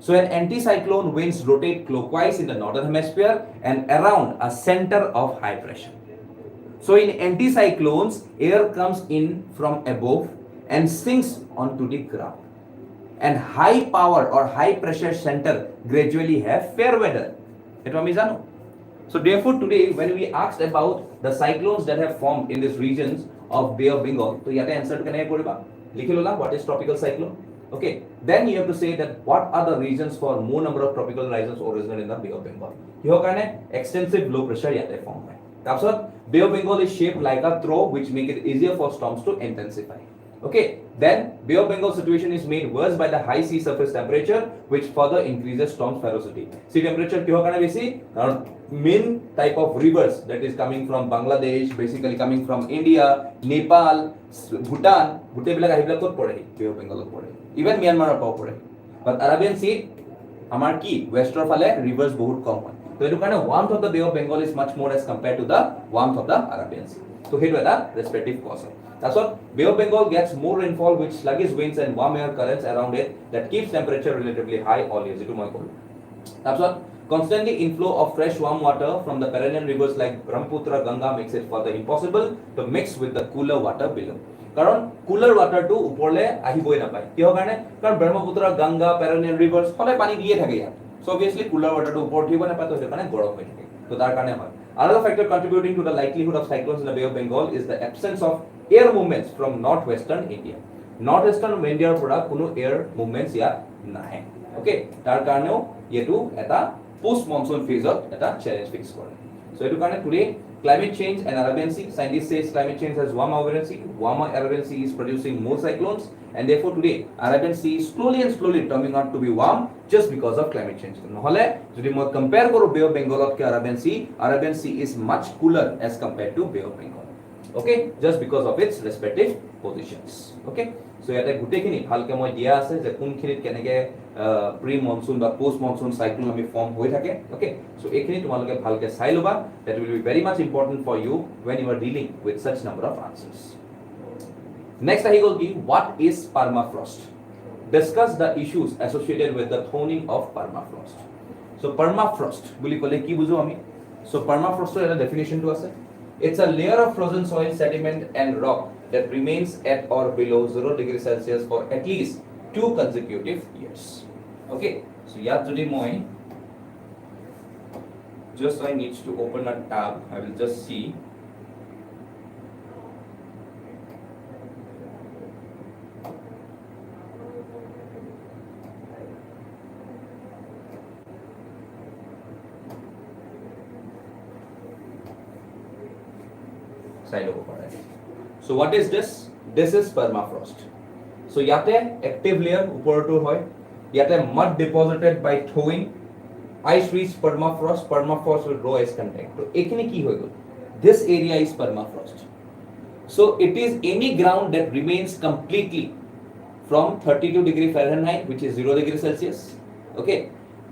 So an anticyclone winds rotate clockwise in the northern hemisphere and around a center of high pressure. So in anticyclones, air comes in from above and sinks onto the ground. And high power or high pressure center gradually have fair weather. Eto ami jano. So therefore today when we asked about the cyclones that have formed in these regions of Bay of Bengal, to yate answer kenake koriba, likhi lola what is tropical cyclone. Okay, then you have to say that what are the reasons for more number of tropical rises originated in the Bay of Bengal. Kiho karone extensive low pressure yate form hoy. Tarpsot Bay of Bengal is shaped like a throw which make it easier for storms to intensify. Okay, then Bay of Bengal situation is made worse by the high sea surface temperature which further increases storm ferocity. Sea temperature kiho karone beshi, karon main type of rivers that is coming from Bangladesh, basically coming from India, Nepal, Bhutan, gote bilak ahi bilak kot pore, Bay of Bengal pore, even Myanmar pao pore. But Arabian Sea amar ki western fale rivers bahut kom hoy. So etu karone warmth of the Bay of Bengal is much more as compared to the warmth of the Arabian Sea. So hetu eta respective cause. That's what Bay of Bengal gets more rainfall with sluggish winds and warm air currents around it that keeps temperature relatively high all year. Etu moi kolu. That's what constantly inflow of fresh warm water from the perennial rivers like Brahmaputra, Ganga makes it further impossible to mix with the cooler water below. কারণ cooler ওয়াটারটো ওপৰলে আহিবই নাপায়, কিহৰ কাৰণে, কাৰণ Brahmaputra, Ganga, পেৰেনিয়েল reverse সদায় পানী দিয়ে থাকে ইয়াত, সো অবভিয়াছলি কুলাৰ ওৱাটাৰটো ওপৰত উঠিব নাপায়, তো সেইটো কাৰণে গৰম হৈ থাকে, তো তাৰ কাৰণে হয়। Another factor contributing to the likelihood of cyclones in the Bay of Bengal is the absence of air movements from northwestern India. Northwestern India পৰা কোনো air movements ইয়াত নাহে। Okay, তাৰ কাৰণেও এইটো এটা post monsoon phase এটা challenge fix কৰে। So এইটো কাৰণে today climate change and Arabian Sea, scientists say climate change has warm Arabian Sea. Warmer Arabian Sea is producing more cyclones, and therefore today Arabian Sea is slowly and slowly turning out to be warm just because of climate change. নহলে যদি মই compare কৰো Bay of Bengal K Arabian Sea is much cooler as compared to Bay of Bengal. Okay, just because of its respective positions. Okay, so ইয়াতে গুটেখিনি ভালকে মই দিয়া আছে যে কোনখিনিত কেনেকে প্ৰি মনসুন বা পোষ্ট মনসুন সাইক্লোন আমি ফর্ম হৈ থাকে। Okay, so এইখিনি তোমালোকে ভালকে চাই লবা। That will be very much important for you when you are dealing with such number of answers. Next ahi gol ki what is permafrost? Discuss the issues associated with the thawing of permafrost. So permafrost বুলি কলে কি বুঝো আমি? So permafrost এর একটা definition to আছে। It's a layer of frozen soil, sediment and rock that remains at or below 0 degrees Celsius for at least 2 consecutive years. Okay, so yaad jodi moi just I need to open a tab. I will just see side over pare. So what is this? This is permafrost. So yate active layer upor to hoy, yate mud deposited by thawing, ice reach permafrost, permafrost will grow as contact. So ekhine ki hoy gol? This area is permafrost. So it is any ground that remains completely from 32 degree Fahrenheit, which is 0 degree Celsius, okay,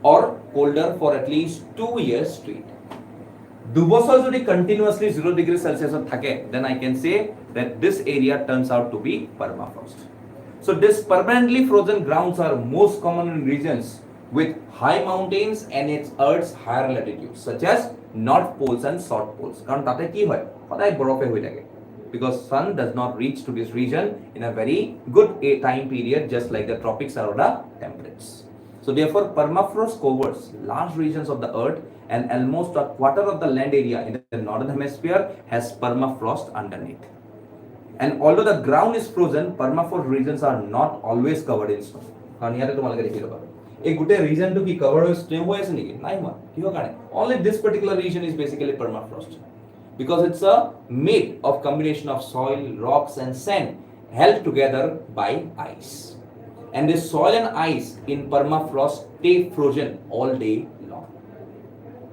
or colder for at least 2 years straight. দুবছৰ যদি continuously 0 degree Celsius থাকে, then I can say that this area turns out to be permafrost. So this permanently frozen grounds are most common in regions with high mountains and its Earth's higher latitudes, such as North Poles and South Poles. কারণ তাতে কি হয়? সদায় বৰফে হৈ থাকে. Because sun does not reach to this region in a very good time period, just like the tropics or the temperates. So therefore, permafrost covers large regions of the earth, and almost a quarter of the land area in the northern hemisphere has permafrost underneath. And although the ground is frozen, permafrost regions are not always covered in snow. কারণ ইয়াতে তোমালোকে দেখি লবা এই গোটে রিজনটো কি cover হৈ snow হৈ আছে নেকি? নাই হোৱা। কিহৰ কাৰণে? Only this particular region is basically permafrost. Because it's a made of combination of soil, rocks and sand held together by ice. And this soil and ice in permafrost stay frozen all day long.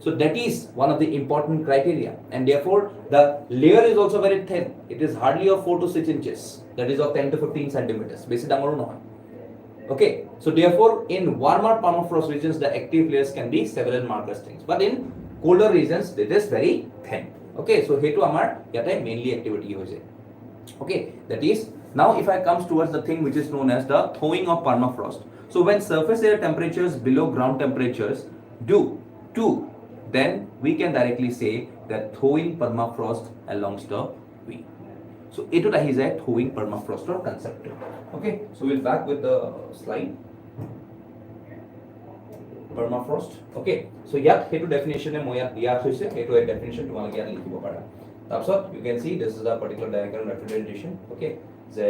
So that is one of the important criteria, and therefore the layer is also very thin. It is hardly of 4 to 6 inches, that is of 10 to 15 centimeters. Basi dangoru nohoy. Okay, so therefore in warmer permafrost regions the active layers can be several marker strings, but in colder regions it is very thin. Okay, so hetu amar yate mainly activity hoy jay. Okay, that is now if I comes towards the thing which is known as the thawing of permafrost. So when surface air temperatures below ground temperatures do then we can directly say that thawing permafrost along the way. So etut ahi jay thawing permafrost or concept. Okay, so we'll back with the slide. Permafrost. Okay, so yat hetu definition e moi yat dia hoise, etu a definition tomaloke yat likhibo para. Tapsot you can see this is a particular diagram representation. Okay, the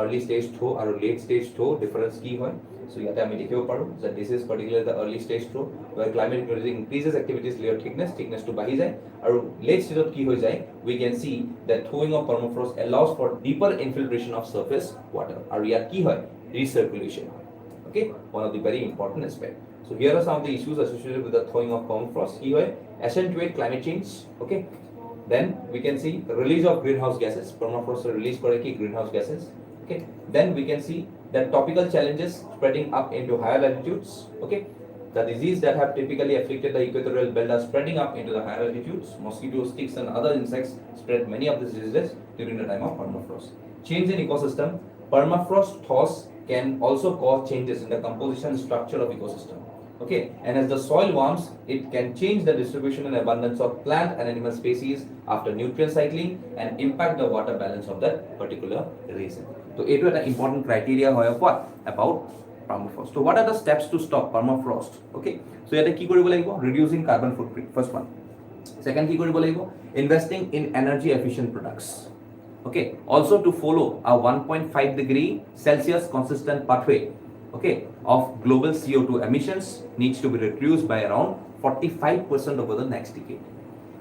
early stage thaw or late stage thaw difference ki hoy. So yate ami dekhibo paru that this is particularly the early stage thaw where climate increases activities layer thickness to bahi jay, or late stage ki hoy jay, we can see that thawing of permafrost allows for deeper infiltration of surface water, or yat ki hoy recirculation. Okay, one of the very important aspect. So here are some of the issues associated with the thawing of permafrost. Ki hoy accentuate climate change. Okay, then we can see the release of greenhouse gases. Permafrost release kore ki greenhouse gases. Okay, then we can see that topical challenges spreading up into higher latitudes. Okay, the disease that have typically afflicted the equatorial belt are spreading up into the higher latitudes. Mosquitoes, ticks and other insects spread many of these diseases during the time of permafrost. Change in ecosystem. Permafrost thaws can also cause changes in the composition and structure of ecosystem. Okay, and as the soil warms, it can change the distribution and abundance of plant and animal species after nutrient cycling and impact the water balance of that particular region. So it is an important criteria of what about permafrost. So what are the steps to stop permafrost? Okay, so yate ki koribo lagibo? Reducing carbon footprint. First one, Second কি কৰিব লাগিব, investing in energy efficient products. Okay, also to follow a 1.5 degree Celsius consistent pathway, okay, of global CO2 emissions needs to be reduced by around 45% over the next decade.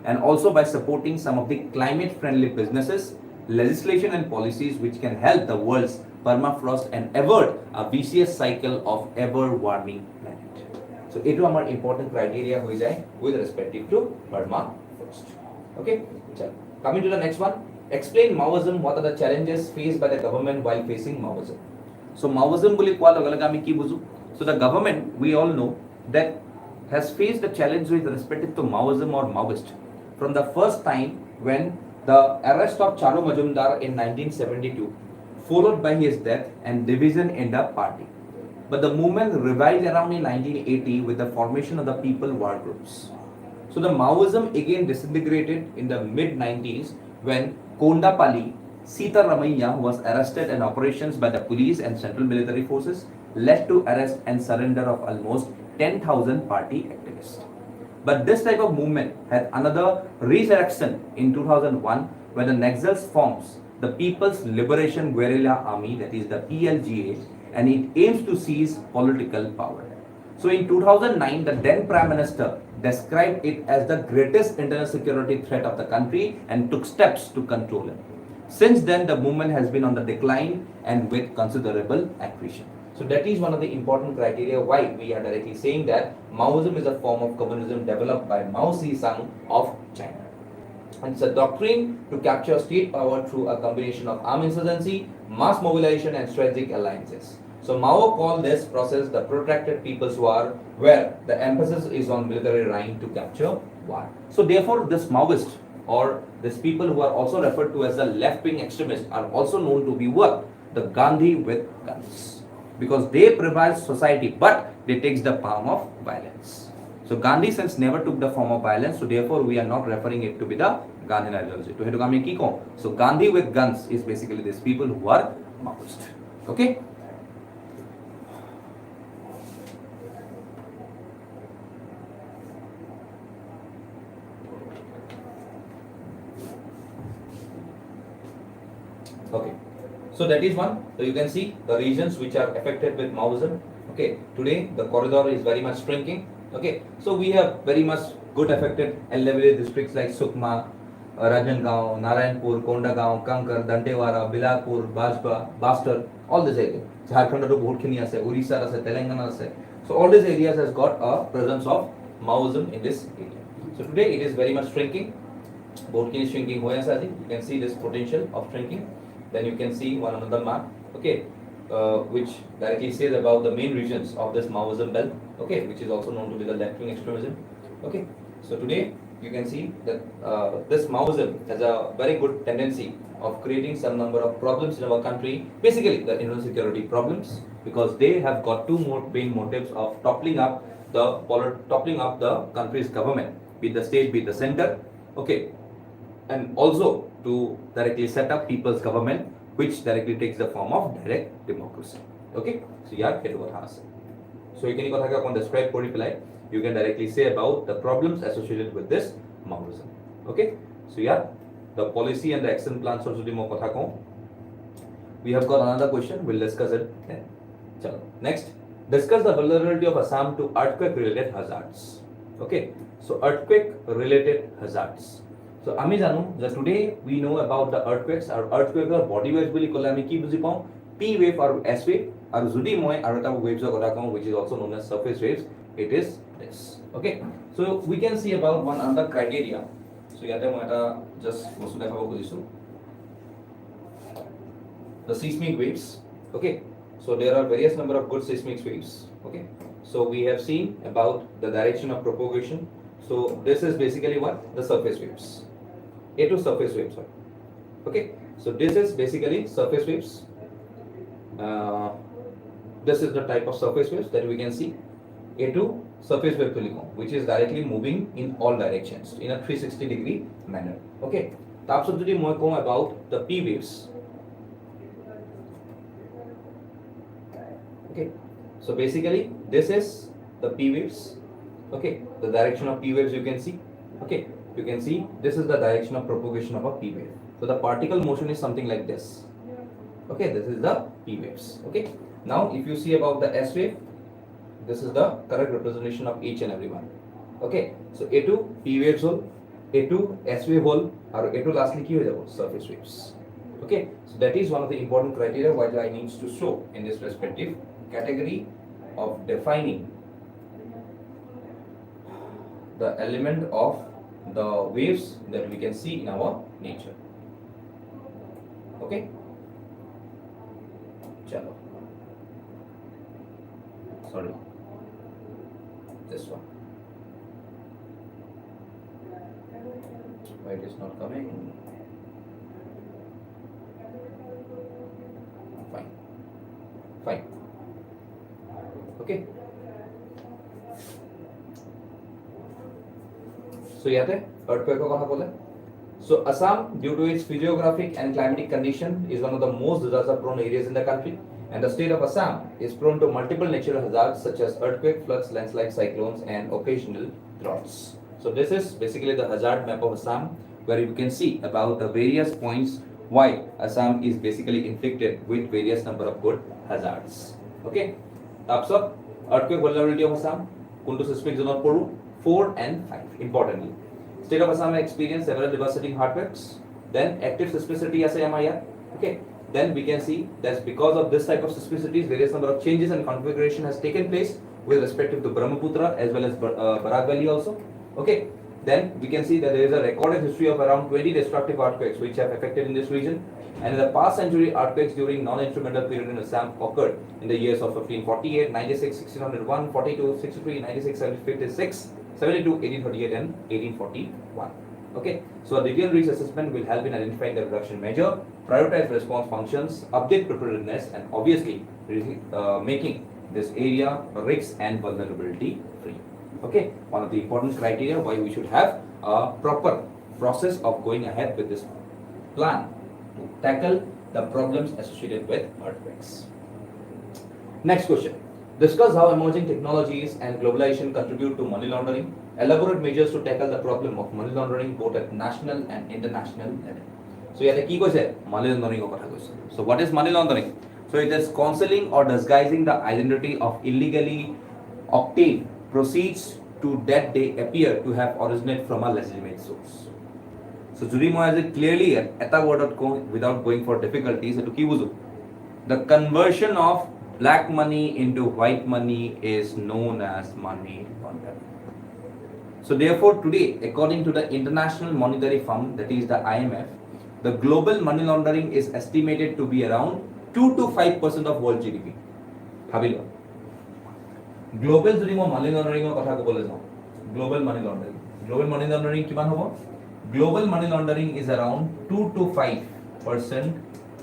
And also by supporting some of the climate friendly businesses, legislation and policies which can help the world's permafrost and avert a vicious cycle of ever warming planet. So etu amar important criteria hoi jay with respect to permafrost. Okay, coming to the next one, explain Maoism. What are the challenges faced by the government while facing Maoism? So Maoism boli koa loge loge ami ki buju. So the government, we all know that, has faced the challenge with respect to Maoism or Maoist from the first time when the arrest of Charu Majumdar in 1972, followed by his death and division in the party. But the movement revived around in 1980 with the formation of the people war groups. So the Maoism again disintegrated in the mid-90s when Kondapalli Sita Ramaiah was arrested, and operations by the police and central military forces led to arrest and surrender of almost 10,000 party activists. But this type of movement had another resurrection in 2001 when the Naxals forms the People's Liberation Guerrilla Army, that is the PLGA, and it aims to seize political power. So in 2009, the then Prime Minister described it as the greatest internal security threat of the country and took steps to control it. Since then, the movement has been on the decline and with considerable attrition. So that is one of the important criteria why we are directly saying that Maoism is a form of communism developed by Mao Zedong of China. And it's a doctrine to capture state power through a combination of armed insurgency, mass mobilization, and strategic alliances. So Mao called this process the protracted People's War, where the emphasis is on military rank to capture war. So therefore, this Maoist, or these people who are also referred to as the left-wing extremists, are also known to be what? The Gandhi with guns. Because they provide society, but they takes the form of violence. So Gandhi since never took the form of violence, so therefore we are not referring it to be the Gandhian ideology. To hetu ami ki ko? So Gandhi with guns is basically these people who are Maoist. Okay? Okay, so that is one. So you can see the regions which are affected with Maoism. Okay, today the corridor is very much shrinking. Okay, so we have very much good affected elevated districts like Sukma, Ranjangaon, Narayanpur, Kondagaon, Kankar, Dantewara, Bilapur, Bajpa, Bastar, all these areas. Jharkhand to bahut khini ase, Orissa ase, Telangana ase. So all these areas has got a presence of Maoism in this area. So today it is very much shrinking. Bahut khini shrinking hoya ase. You can see this potential of shrinking. Then you can see one another map, okay, which directly says about the main regions of this Maoism belt, okay, which is also known to be the left-wing extremism, okay. So today you can see that this Maoism has a very good tendency of creating some number of problems in our country, basically the internal security problems, because they have got two more main motives of toppling up the country's government, be it the state, be it the center, okay, and also to directly set up people's government, which directly takes the form of direct democracy. Okay, so yeah, so you can describe you can directly say about the problems associated with this Maoism. Okay, so yeah, the policy and the action plans also we have got another question, we'll discuss it then. Next, discuss the vulnerability of Assam to earthquake related hazards. Okay, so earthquake related hazards. So আমি জানো যে today we know about the earthquakes, আৰু earthquakeৰ body waves বুলি ক'লে আমি কি বুজি পাওঁ, P wave আৰু S wave, আৰু যদি মই আৰু এটা waves কথা কওঁ which is also known as surface waves, it is this. Okay, so we can see about one other criteria. So ইয়াতে মই এটা just বস্তু দেখাব খুজিছো, the seismic waves. Okay, so there are various number of good seismic waves. Okay, so we have seen about the direction of propagation. So this is basically what? The surface waves. A2 surface waves. Okay, so this is basically surface waves. This is the type of surface waves that we can see. A2 surface wave telecom, which is directly moving in all directions in a 360-degree manner. Okay, so today we will about the P waves. Okay, so basically this is the P waves. Okay, the direction of P waves you can see. Okay, you can see this is the direction of propagation of a P wave. So the particle motion is something like this. Okay, this is the P waves. Okay, now if you see about the S wave, this is the correct representation of each and every one. Okay, so A2 P waves hole, A2 S wave hole, or A2 lastly ki hoye jabo surface waves. Okay, so that is one of the important criteria which I needs to show in this respective category of defining the element of the waves that we can see in our nature. Okay, chalo. Sorry, this one. Why it is not coming? Fine. Okay. So yate earthquake ko kaha bole. So Assam, due to its physiographic and climatic condition, is one of the most disaster-prone areas in the country, and the state of Assam is prone to multiple natural hazards such as earthquake, floods, landslide, cyclones, and occasional droughts. So this is basically the hazard map of Assam, where you can see about the various points why Assam is basically inflicted with various number of good hazards. Okay. Tapsot earthquake vulnerability of Assam, kuntu seismic zone poru 4 and 5. Importantly, state of Assam experienced several devastating earthquakes. Then active seismicity ase amar yaar. Okay. Then we can see that because of this type of seismicities, various number of changes and configuration has taken place with respect to Brahmaputra as well as Barak Valley also. Okay. Then we can see that there is a recorded history of around 20 destructive earthquakes which have affected in this region. And in the past century, earthquakes during non-instrumental period in Assam occurred in the years of 1548, 96, 1601, 42, 63, 96, 56, 72, 1838 and 1841. Okay, so a detailed risk assessment will help in identifying the reduction measure, prioritize response functions, update preparedness, and obviously making this area risk and vulnerability free. Okay, one of the important criteria why we should have a proper process of going ahead with this plan to tackle the problems associated with earthquakes. Next question. Discuss how emerging technologies and globalization contribute to money laundering. Elaborate measures to tackle the problem of money laundering both at national and international level. So here ki koise money laundering kotha koise. So what is money laundering? So it is concealing or disguising the identity of illegally obtained proceeds to that they appear to have originated from a legitimate source. So jodi moi as clearly eta word without going for difficulties, etu ki buzu? The conversion of black money into white money is known as money laundering. So therefore today, according to the International Monetary Fund, that is the IMF, the global money laundering is estimated to be around 2 to 5% of world GDP. Bhabilo. Global jodi moi money laundering er kotha kobole jao. Global money laundering. Global money laundering kiman hobo? Global money laundering is around 2 to 5%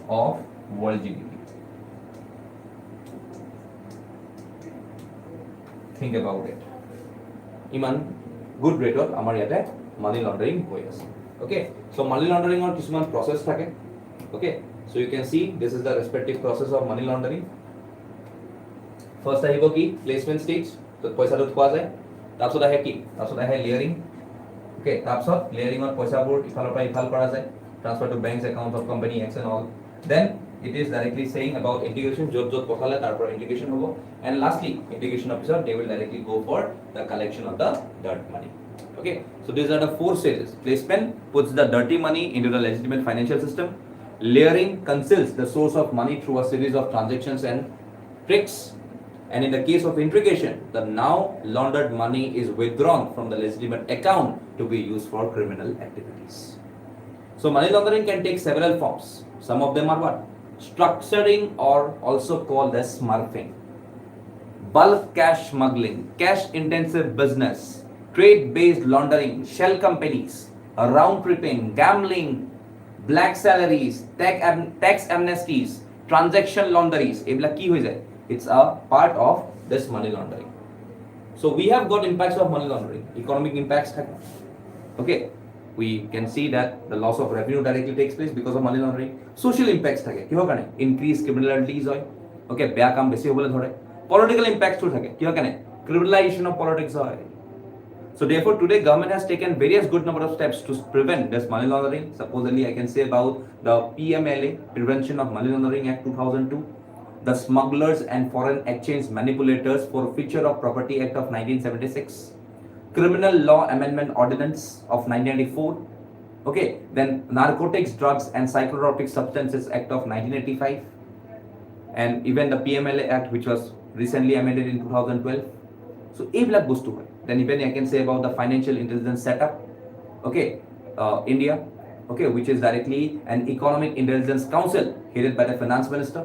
of world GDP. Think about it. Iman good rate of amar yate money laundering hoi ase. Okay, so money laundering or kisuman process thake. Okay, so you can see this is the respective process of money laundering. First ahibo ki placement stage, to paisa to thua jay. Tapsot ahe ki, tapsot ahe layering. Okay, tapsot layering or paisa bor ifalor pa ifal kora jay, transfer to banks accounts of company X and all. Then it is directly saying about integration, jot pothale tarpor integration hobo, and lastly integration officer they will directly go for the collection of the dirt money. Okay, so these are the 4 stages. Placement puts the dirty money into the legitimate financial system. Layering conceals the source of money through a series of transactions and tricks. And in the case of integration, the now laundered money is withdrawn from the legitimate account to be used for criminal activities. So money laundering can take several forms. Some of them are what? Structuring, or also called as smurfing, bulk cash smuggling, cash intensive business, trade based laundering, shell companies, round tripping, gambling, black salaries, tax amnesties, transaction launderies. It's a part of this money laundering. So we have got impacts of money laundering, economic impacts. Okay, we can see that the loss of revenue directly takes place because of money laundering. Social impacts thake kiho kane increase criminalities hoy. Okay, beya kam beshi hobole dhore. Political impacts to thake kiho kane criminalization of politics hoy. So therefore, today government has taken various good number of steps to prevent this money laundering. Supposedly, I can say about the PMLA, Prevention of Money Laundering Act 2002, the Smugglers and Foreign Exchange Manipulators for Future of Property Act of 1976, Criminal Law Amendment Ordinance of 1994. Okay, then Narcotics, Drugs and Psychotropic Substances Act of 1985, and even the PMLA Act, which was recently amended in 2012. So এইবিলাক বস্তু হয়. Then even I can say about the Financial Intelligence Setup, okay, India, okay, which is directly an Economic Intelligence Council headed by the Finance Minister.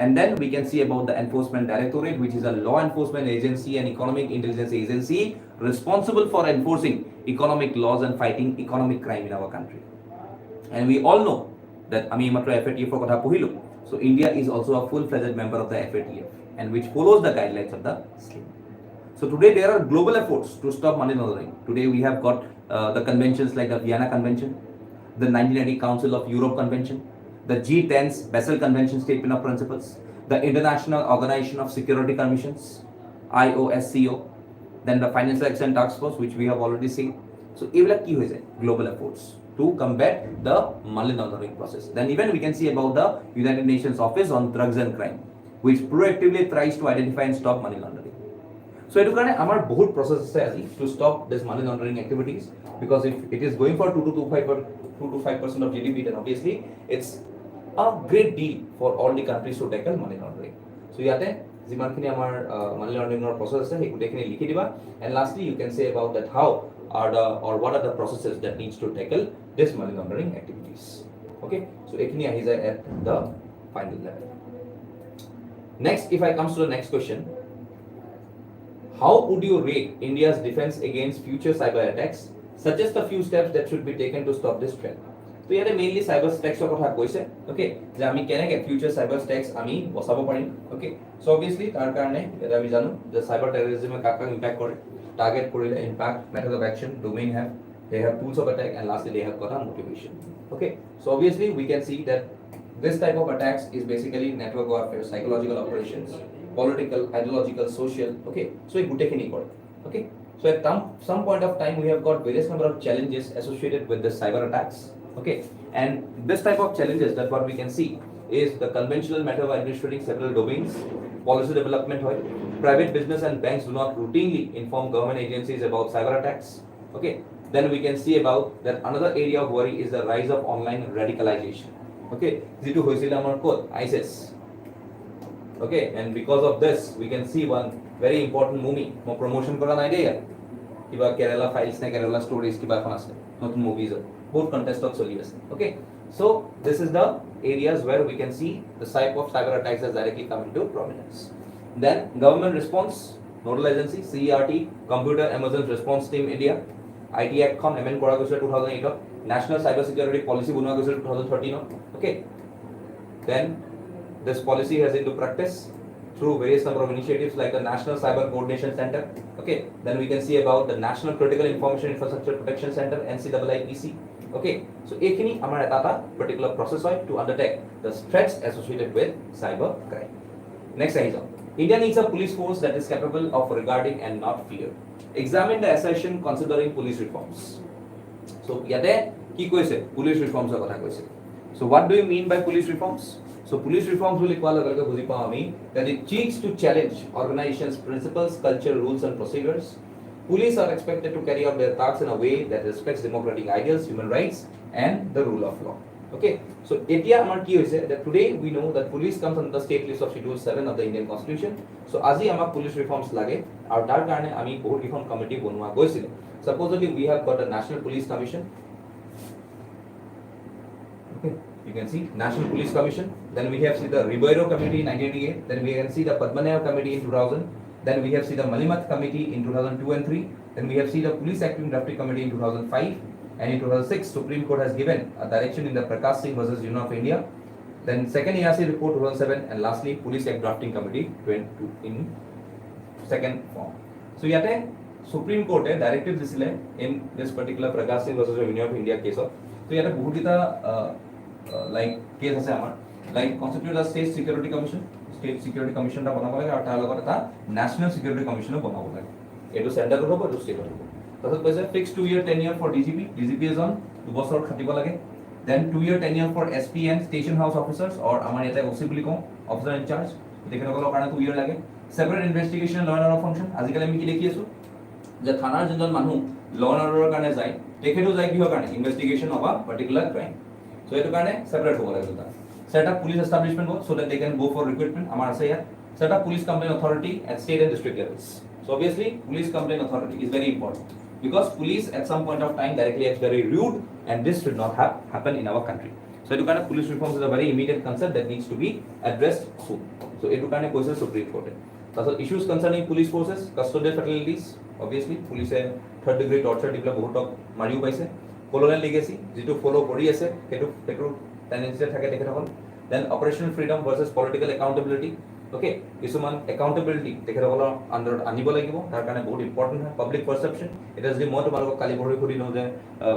And then we can see about the Enforcement Directorate, which is a law enforcement agency and economic intelligence agency responsible for enforcing economic laws and fighting economic crime in our country. And we all know that আমি মাত্ৰ FATF ৰ কথা পঢ়িলো. So India is also a full-fledged member of the FATF and which follows the guidelines of the scheme. So today there are global efforts to stop money laundering. Today we have got the conventions like the Vienna Convention, the 1980 Council of Europe Convention, the G10's Basel Convention Statement of Principles, the International Organization of Security Commissions, IOSCO, then the Financial Action Task Force, which we have already seen. So এইবিলাক কি হৈ যায়? Global efforts to combat the money laundering process. Then even we can see about the United Nations Office on Drugs and Crime, which proactively tries to identify and stop money laundering. So এইটো কাৰণে আমাৰ বহুত process আছে আজি to stop this money laundering activities, because if it is going for 2 to 5% of GDP, then obviously it's a great deal for all the countries to tackle money laundering. So ইয়াতে যিমানখিনি আমাৰ money laundering process আছে সেই গোটেইখিনি লিখি দিবা, and lastly you can say about that how are the or what are the processes that needs to tackle this money laundering activities. Okay, so এইখিনি আহি যায় at the final level. Next, if I comes to the next question, how would you rate India's defense against future cyber attacks? Suggest a few steps that should be taken to stop this trend. So here mainly cyber attacks or কথা কৈছে, okay, যে আমি কেনেকৈ future cyber attacks আমি বচাব পাৰিম, okay. So obviously তাৰ কাৰণে এটা আমি জানো যে cyber terrorism কাক impact কৰে, target কৰিলে impact, method of action, domain have, they have tools of attack, and lastly they have got a motivation. Okay, so obviously we can see that this type of attacks is basically network warfare, psychological operations, political, ideological, social, okay. So এই গোটেইখিনি কৰে, okay. So at some point of time we have got various number of challenges associated with the cyber attacks, okay. And this type of challenges, that what we can see is the conventional method of administrating several domains, policy development hoy, private business and banks do not routinely inform government agencies about cyber attacks, okay. Then we can see about that another area of worry is the rise of online radicalization, okay, যিটো হৈছিল আমাৰ ক'ত ISIS, okay. And because of this we can see one very important movie মই promotion কৰা নাই দেই, কিবা Kerala Files নে Kerala Stories কিবা এখন আছে নতুন movies বহুত contested চলি আছে, okay. So this is the areas where we can see the type of cyber attacks has directly come into prominence. Then government response, nodal agency CERT, Computer Emergency Response Team India, IT Act খন amend কৰা গৈছিল 2008 National Cyber Security Policy বনোৱা গৈছিল 2013 okay. Then this policy has into practice through various number of initiatives like the National Cyber Coordination Center, okay. Then we can see about the National Critical Information Infrastructure Protection Center, NCIIPC, okay. So এইখিনি আমাৰ এটা particular process হয় to undertake the threats associated with cyber crime. Next ahi jao, India needs a police force that is capable of regarding and not fear. Examine the assertion considering police reforms. So ইয়াতে কি কৈছে police reforms ৰ কথা কৈছে. So what do you mean by police reforms? So police reforms will equal agar buji pa ami that it seeks to challenge organizations principles, culture, rules and procedures. Police are expected to carry out their tasks in a way that respects democratic ideals, human rights and the rule of law, okay. So etia amar ki hoise that today we know that police comes under the state list of schedule 7 of the Indian Constitution. So aji amak police reforms lage aru tar karone ami bahut ekhon committee bonwa goisil. Supposedly we have got a National Police Commission, okay. You can see National Police Commission, then we have see the Ribeiro Committee in 1988, then we can see the Padmanabh Committee in 2000, then we have see the Malimat Committee in 2002 and 3, then we have see the Police Acting Drafting Committee in 2005, and in 2006 Supreme Court has given a direction in the Prakash Singh versus Union of India, then second ERC report 2007, and lastly Police Act Drafting Committee 22 in second form. So yate Supreme Court directives disile in this particular Prakash Singh versus Union of India case of. So yate bahutita like case আছে আমাৰ like constitute a state security commission টা বনাব লাগে আৰু তাৰ লগত এটা national security commission বনাব লাগে, এটো সেন্টাৰ হ'ব আৰু ষ্টেট হ'ব। তাৰপিছত কৈছে fix 2-year tenure for DGP এজন 2 বছৰ খাটিব লাগে then 2-year tenure for SP and station house officers or আমাৰ ইয়াতে OC বুলি কওঁ officer in charge তেখেতসকলৰ কাৰণে 2 year লাগে separate investigation law and order function আজিকালি আমি কি দেখি আছো যে থানাৰ যোনজন মানুহ law and order কাৰণে যায় তেখেতো যায় কিহৰ কাৰণে investigation of a particular crime so এইটো কাৰণে separate হ'ব লাগে তাৰ set up police establishment so that they can go for recruitment আমাৰ আছে ইয়াত set up police complaint authority at state and district levels so obviously police complaint authority is very important because police at some point of time directly acts very rude and this should not have happen in our country so etu karone police reforms is a very immediate concept that needs to be addressed soon so etu karone koise Supreme Court tasot issues concerning police forces custodial fatalities obviously police third degree torture dibla bohutok mariu paise colonial legacy jitu follow kori ase hetu tendency thake tekhetokol then operational freedom versus political accountability okay কিছুমান accountability তেখেতসকলৰ আন্ডাৰত আনিব লাগিব তাৰ কাৰণে বহুত important হয় public পাৰসেপশন এটা যদি মই তোমালোকক কালি পৰহি কৰি নও যে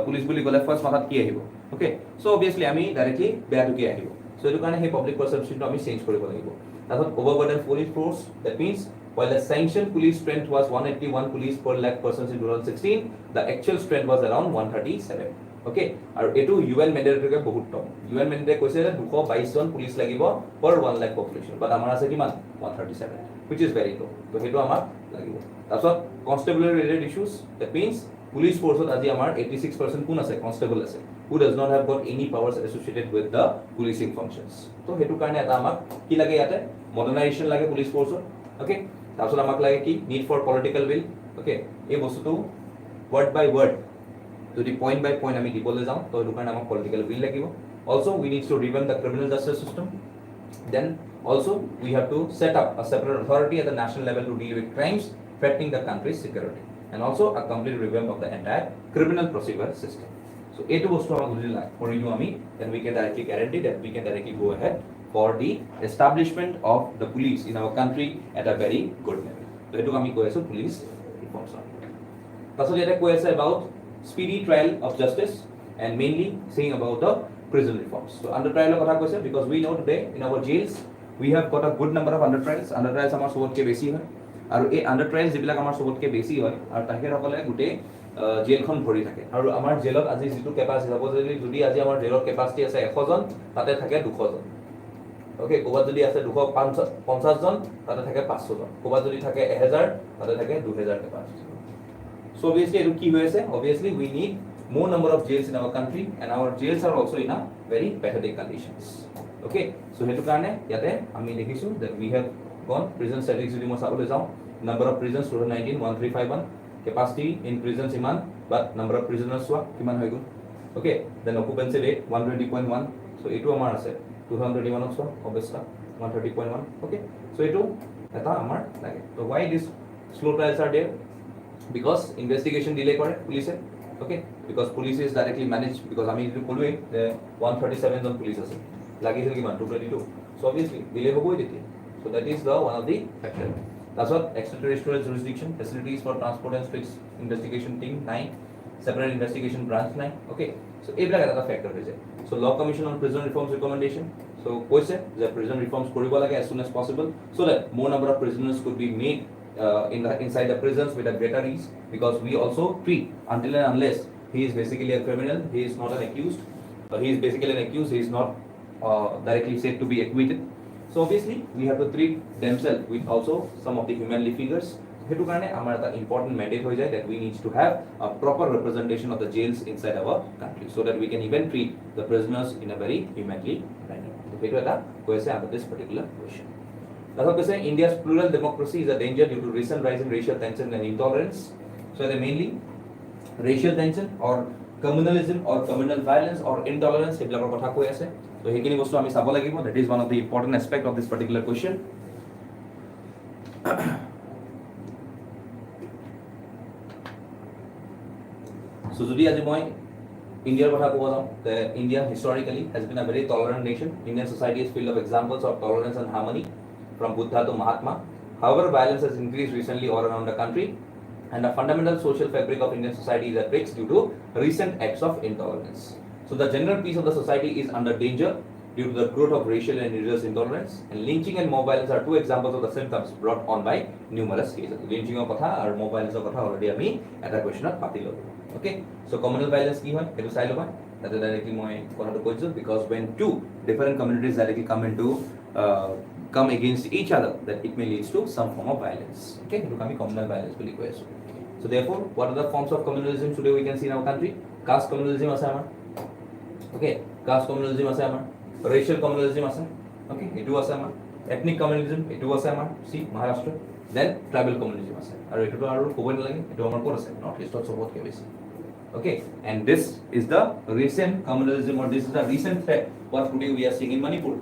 পুলিচ বুলি গলে ফাৰ্স্ট মাথাত কি আহিব ওকে সো অবভিয়াসলি আমি ডাইৰেক্টলি বেয়াটো কি আহিব সো এটো কাৰণে সেই পাব্লিক পাৰসেপশনটো আমি চেঞ্জ কৰিব লাগিব তাৰপৰ overburden police force that means while the sanctioned police strength was 181 police per lakh persons in 2016 the actual strength was around 137 okay আৰু এটো UN mandate কে বহুত কম UN mandate কৈছে যে 222 জন পুলিচ লাগিব per 1 lakh population but আমাৰ আছে কিমান 137 which is very low তো হেতু আমাৰ লাগিব তাৰছত constabulary related issues that means police force আজি আমাৰ 86% কোন আছে constable আছে who does not have got any powers associated with the policing functions তো হেতু কাৰণে এটা আমাক কি লাগে ইয়াতে modernization লাগে police force okay তাৰছত আমাক লাগে কি need for political will okay এই বস্তুটো word by word যদি point by point আমি দিবলৈ যাও তো এটো কাৰণে আমাক পলিটিক্যাল উইল লাগিব also we need to revamp the criminal justice system then also we have to set up a separate authority at the national level to deal with crimes threatening the country's security and also a complete revamp of the entire criminal procedure system so eto bostu amak bujila korilu ami then we can directly guarantee that we can directly go ahead for the establishment of the police in our country at a very good level so eto ami koi asu police reforms taso jeta koi ase about speedy trial of justice and mainly saying about the prison reforms so under trial kotha koise because we know today in our jails we have got a good number of under trials amar sobot ke beshi hoy aru ei under trials jibilak amar sobot ke beshi hoy aru taker hokole gute jail khon bhori thake aru amar jailot aji jitu capacity suppose jodi aji amar jailot capacity ase 100 jon tate thake 200 jon okay kobat jodi ase 250 jon tate thake 500 jon kobat jodi thake 1000 tate thake 2000 capacity so obviously etu ki hoise obviously we need more number of jails in our country and our jails are also in a very pathetic conditions okay so hetu karone yate ami dekhisu that we have gone prison statistics jodi mo sabole jao number of prisons 2019 1351 capacity in prisons iman but number of prisoners wa kiman hoy gol okay then occupancy rate 120.1 so etu amar ase 2021 so obviously 130.1 okay so etu eta amar lage so why this slow trials are there because investigation delay kore police okay because police is directly managed because ami etu kolui the 137 jon police ase lagi hil kiman 222 so obviously delay hoboi deti so that is the one of the factor that's what extraterritorial jurisdiction facilities for transport and fixed investigation team 9 separate investigation branch 9 okay so ebla eta factor hoise so law commission on prison reforms recommendation so koise the prison reforms koribo lage as soon as possible so that more number of prisoners could be made inside the prisons with a greater ease because we also treat until and unless he is basically a criminal he is not an accused he is basically an accused he is not directly said to be acquitted so obviously we have to treat themselves with also some of the humanly figures hetu karone amar eta important mandate hoy jay that we need to have a proper representation of the jails inside our country so that we can even treat the prisoners in a very humanly manner hetu eta koise under this particular question that's what they say India's plural democracy is a danger due to recent rise in racial tension and intolerance so they mainly racial tension or communalism or communal violence or intolerance ebilakor kotha koi ase so hekini bostu ami sabo lagibo that is one of the important aspect of this particular question so jodi aji moi India kotha kobo jao the India historically has been a very tolerant nation Indian society is filled of examples of tolerance and harmony from Buddha to Mahatma however violence has increased recently all around the country and the fundamental social fabric of Indian society is at risk due to recent acts of intolerance so the general peace of the society is under danger due to the growth of racial and religious intolerance. And lynching and mob violence are two examples of the symptoms brought on by numerous cases. Lynching of kotha or mob violence of kotha already ami eta question of patilo. Okay, so communal violence ki hoy etu sai loba that directly moi kotha to koisu because when two different communities directly come against each other, that it may lead to some form of violence. Okay, etu kami communal violence boli koi asu. So therefore, what are the forms of communalism today we can see in our country? Caste communalism ase amar. Okay, caste communalism ase amar. Racial communalism ase. Okay, etu ase amar. Ethnic communalism etu ase amar. See Maharashtra. Then tribal communalism ase. Aru etu aru koboi nalage etu amar kor ase. Not east or south ke base. Okay, and this is the recent communalism, or this is the recent threat what today we are seeing in Manipur.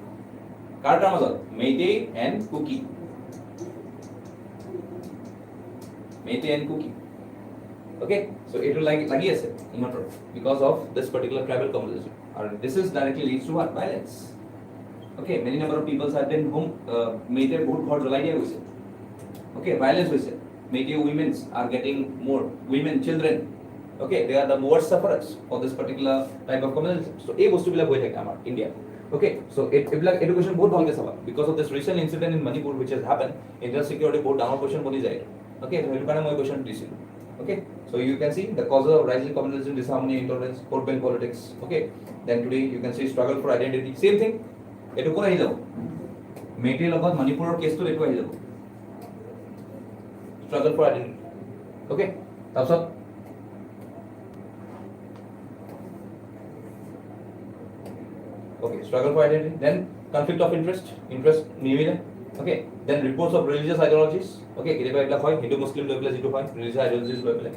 Karta mazal Meitei and Kuki. Meitei and Kuki. Okay, so it will lagi ase imator because of this particular tribal communalism. And this is directly leads to what? Violence. Okay, many number of people have been home Meitei bahut ghor jalai dia hoise. Okay, violence hoise. Meitei women are getting more, women, children. Okay, they are the worst sufferers for this particular type of communalism. So ei bostu bila hoi thake amar India. Okay, so education bahut bhalke saba because of this recent incident in Manipur which has happened. Indian security bahut dangor question boni jai. Okay, so etu kane moi question disilu. Okay, so you can see the causes of rising communalism, disharmony, intolerance, vote bank politics. Okay, then today you can see struggle for identity. Same thing. Etu kora hi jabo. Meitei logot Manipur case to etu hi jabo. Struggle for identity. Okay, tapsot okay, struggle for identity. Then conflict of interest nivile. Okay, then reports of religious ideologies. Okay, ketiba ekla hoy Hindu Muslim loi pele jitu hoy religious ideologies loi pele.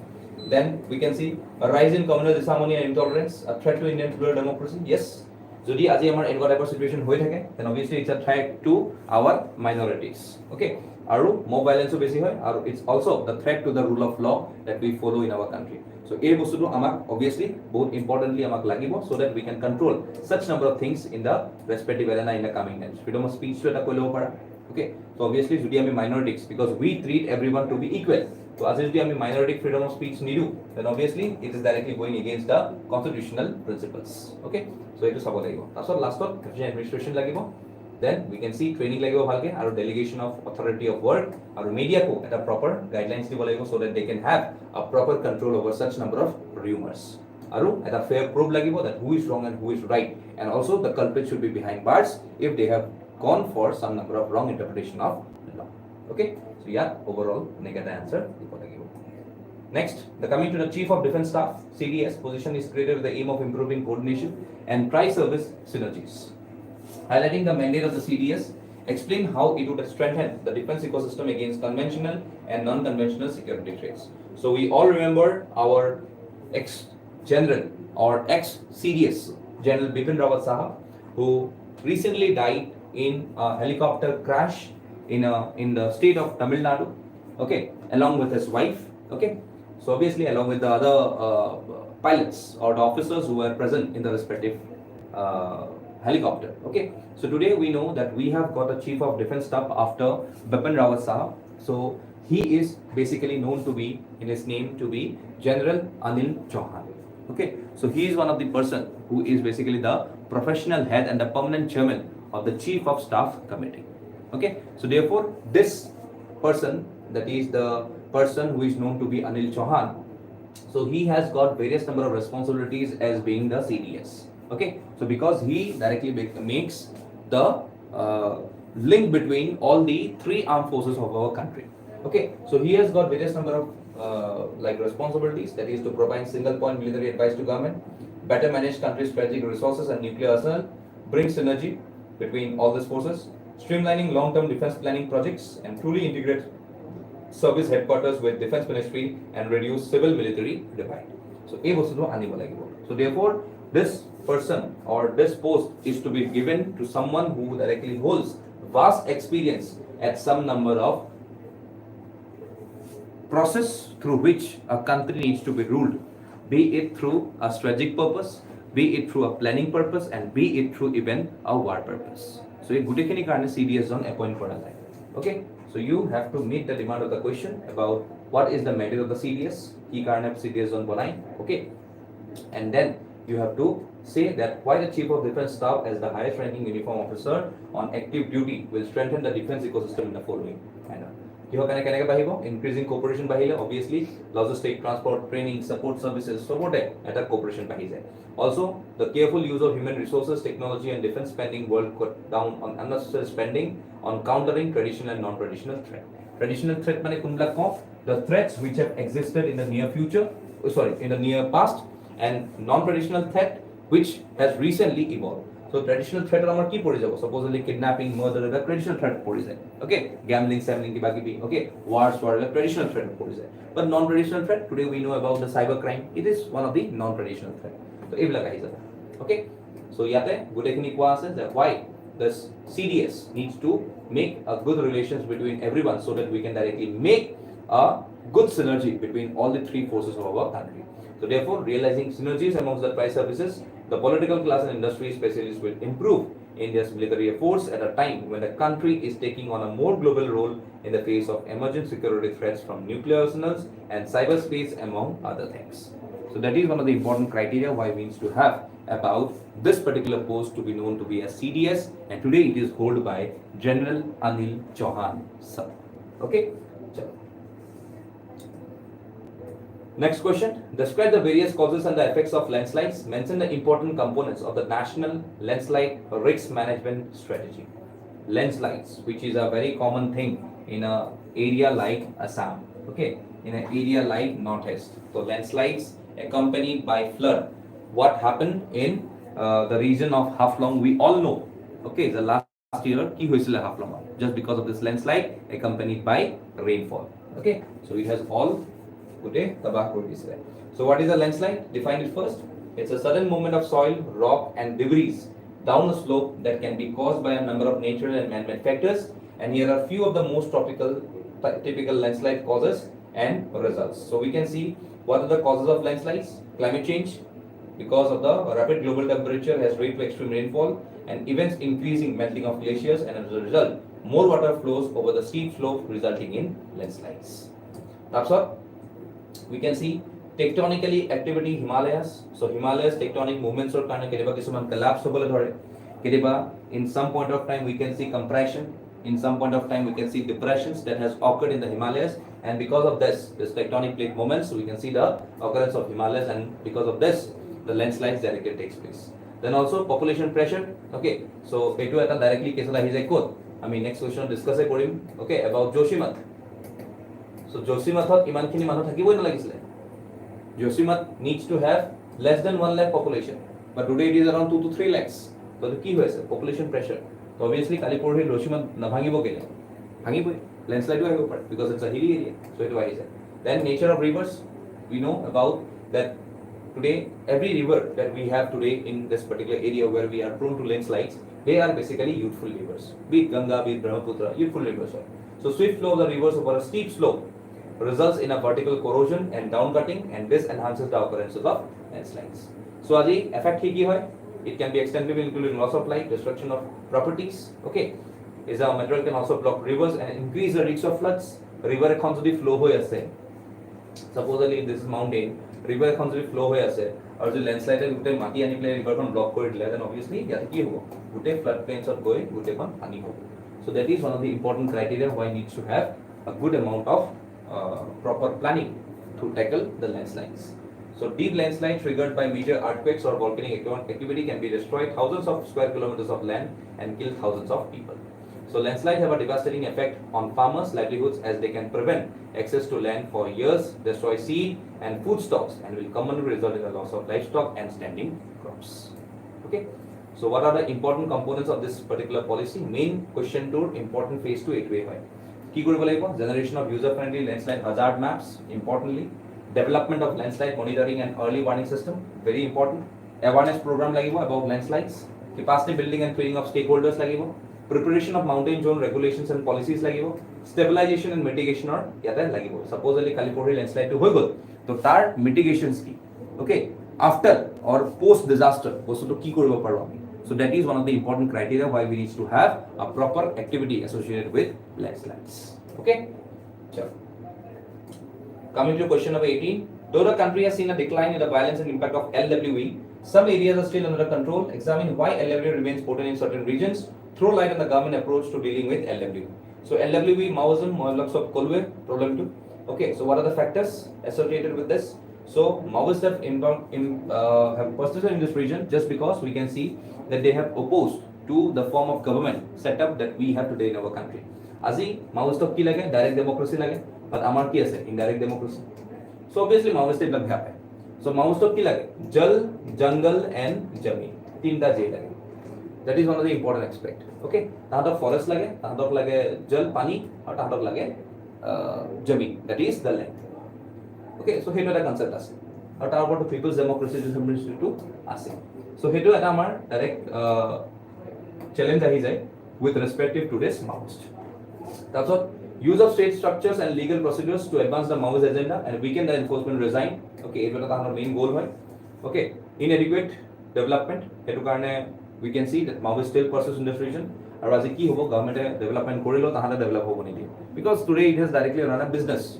Then we can see a rise in communal disharmony and intolerance, a threat to Indian plural democracy. Yes, jodi aji amar enka type of situation hoi thake, then obviously it's a threat to our minorities. Okay, aru mob violence besi hoy, aru it's also the threat to the rule of law that we follow in our country. So ei bostu to amak obviously both importantly amak lagibo so that we can control such number of things in the respective arena in the coming times. Freedom of speech to eta koi lobo para. Okay, so obviously jodi ami minorities, because we treat everyone to be equal. So as jodi ami minority freedom of speech nidu, then obviously it is directly going against the constitutional principles. Okay, so etu sabo lagibo. Tasot last administration lagibo. Then we can see training lagibo bhalke, aru delegation of authority of work, aru media ko eta proper guidelines dibo lagibo so that they can have a proper control over such number of rumors. Aru eta fair probe lagibo that who is wrong and who is right, and also the culprit should be behind bars if they have gone for some number of wrong interpretation of law. Okay, so yeah, overall negative answer. Next, the coming to the Chief of Defence Staff (CDS) position is created with the aim of improving coordination and tri-service synergies. Highlighting the mandate of the CDS, explain how it would strengthen the defence ecosystem against conventional and non-conventional security threats. So we all remember our ex-general or ex-CDS General Bipin Rawat Sahab, who recently died in a helicopter crash in the state of Tamil Nadu. Okay, along with his wife. Okay, so obviously along with the other pilots or the officers who were present in the respective helicopter. Okay, so today we know that we have got a Chief of Defence Staff after Bipin Rawat Sahab. So he is basically known to be, in his name, to be General Anil Chauhan. Okay, so he is one of the person who is basically the professional head and the permanent chairman of the Chief of Staff Committee. Okay, so therefore this person, that is the person who is known to be Anil Chauhan, so he has got various number of responsibilities as being the CDS. Okay, so because he directly makes the link between all the three armed forces of our country. Okay, so he has got various number of responsibilities, that is to provide single point military advice to government, better manage country's strategic resources and nuclear arsenal, bring synergy between all these forces, streamlining long-term defense planning projects, and truly integrate service headquarters with defense ministry and reduce civil military divide. So ei bostu to anibo lagibo. So therefore this person or this post is to be given to someone who directly holds vast experience at some number of process through which a country needs to be ruled, be it through a strategic purpose, be it through a planning purpose, and be it through even a war purpose. So এই গুটেখিনি কারণে CDS জন appoint করা যায়. Okay, so you have to meet the demand of the question about what is the mandate of the CDS, কি কারণে CDS জন বনাই. Okay, and then you have to say that why the Chief of Defence Staff as the highest ranking uniform officer on active duty will strengthen the defence ecosystem in the following manner. Increasing cooperation bahile, obviously logistic, transport, training, support services, support at a cooperation bahile. Also, the careful use of human resources, technology and defense spending will cut down on unnecessary spending on countering traditional and non-traditional threat. Traditional threat mane kunbla kof, the threats which have existed in the near future, in the near past, and non-traditional threat which has recently evolved. So traditional threat amar ki pori jabo, supposedly kidnapping, murder, the traditional threat pori jay. Okay, gambling, selling, kiba kibi. Okay, wars, the traditional threat pori jay. But non-traditional threat, today we know about the cyber crime. It is one of the non-traditional threat. So এইবিলাক আহি যাব. Okay, so ইয়াতে গোটেইখিনি কোৱা আছে যে why the CDS needs to make a good relations between everyone so that we can directly make a good synergy between all the three forces of our country. So therefore, realizing synergies amongst the tri services, the political class and industry specialists will improve India's military efforts at a time when the country is taking on a more global role in the face of emerging security threats from nuclear arsenals and cyberspace, among other things. So that is one of the important criteria why we need to have about this particular post to be known to be as CDS, and today it is held by General Anil Chauhan sir. Okay. Next question. Describe the various causes and the effects of landslides. Mention the important components of the national landslide risk management strategy. Landslides, which is a very common thing in an area like Assam. Okay, in an area like Northeast. So landslides accompanied by flood. What happened in the region of Haflong, we all know. Okay, the last year, ki hoisile Haflong, just because of this landslide accompanied by rainfall. Okay, so it has all So what is a landslide? Define it first. It's a sudden movement of soil, rock and debris down a slope that can be caused by a number of natural and man-made factors. And here are few of the most typical landslide causes and results. So we can see what are the causes of landslides. Climate change, because of the rapid global temperature has led to extreme rainfall and events increasing melting of glaciers, and as a result, more water flows over the steep slope resulting in landslides. That's all. We can see tectonically activity Himalayas. So Himalayas tectonic movements or kind of collapse in some point of time we can see compression, in some point of time we can see depressions that has occurred in the Himalayas, and because of this tectonic plate movements we can see the occurrence of Himalayas, and because of this the landslides directly takes place. Then also population pressure. Okay, so etu eta directly case ahi jay kot ami next question discuss korim. Okay, about Joshimath. So Joshimathot iman khini manu thakiboi nalagisile. Joshimath needs to have less than 1 lakh population, but today it is around 2 to 3 lakhs. So the key hoise population pressure. So obviously kali porhi Joshimath na bhangibo kele bhangiboi landslide hoibo pare because it's a hilly area, so it wise. Then nature of rivers, we know about that today every river that we have today in this particular area where we are prone to landslides, they are basically youthful rivers, be it Ganga, be it Brahmaputra, youthful rivers. So swift flow of the rivers over a steep slope results in a vertical corrosion and down-cutting, and this enhances the occurrences of landslides. So aji effect ki hoy, it can be extensively including loss of life, destruction of properties. Okay, is a material can also block rivers and increase the risk of floods. River ekhon jodi flow hoy ase, supposedly this is mountain, river ekhon jodi flow hoy ase aru jodi landslide gute mati ani pele river kon block kori dile, then obviously yate ki hobo gute flood plains ot goi gute kon pani hobo. So that is one of the important criteria why needs to have a good amount of proper planning to tackle the landslides. So deep landslide triggered by major earthquakes or volcanic activity can be destroyed thousands of square kilometers of land and kill thousands of people. So landslides have a devastating effect on farmers' livelihoods as they can prevent access to land for years, destroy seed and food stocks, and will commonly result in the loss of livestock and standing crops. Okay. So what are the important components of this particular policy? Main question to important phase 2 8 হয় কি কৰিব লাগিব? Generation of user friendly landslide hazard maps, importantly development of landslide monitoring and early warning system, very important. Awareness program লাগিব about landslides, capacity building and training of stakeholders লাগিব, preparation of mountain zone regulations and policies লাগিব, stabilization and mitigation or ইয়াতে লাগিব. Supposedly Kalipuri landslide to হৈ গল, তো তাৰ mitigations কি? Okay, after or post disaster বস্তুটো কি কৰিব পাৰো আমি? So that is one of the important criteria why we need to have a proper activity associated with landslides. Okay? Sure. Coming to question number 18. Though the country has seen a decline in the violence and impact of LWE, Some areas are still under control. Examine why LWE remains potent in certain regions. Throw light on the government approach to dealing with LWE. So LWE, Maoism, Moilaks of Kolwe, problem 2. Okay, so what are the factors associated with this? So Maoists have persisted in this region just because we can see that they have opposed to the form of government setup that we have today in our country. আজি Maoist ki lage direct democracy lage, but amar ki ase indirect democracy. So obviously Maoist ebla bhya hai. So Maoist ki lage jal, jungle and jami. Tinta J lage. That is one of the important aspect. Okay, tahatok forest lage, tahatok lage jal, pani, or tahatok lage jami. That is the land. Okay, so hetu eta concept ase. Or tar upor people's democracy to ase. So hetu eta amar direct challenge ahi jay with respect to today's Maoist. That's what use of state structures and legal procedures to advance the Maoist agenda and weaken the enforcement regime. Okay, it was our main goal. Okay, inadequate development. Hetu karone we can see that Maoist still persists in this region. And as ki hobo government development korilo tahana develop hobo niki. Because today it has directly run a business.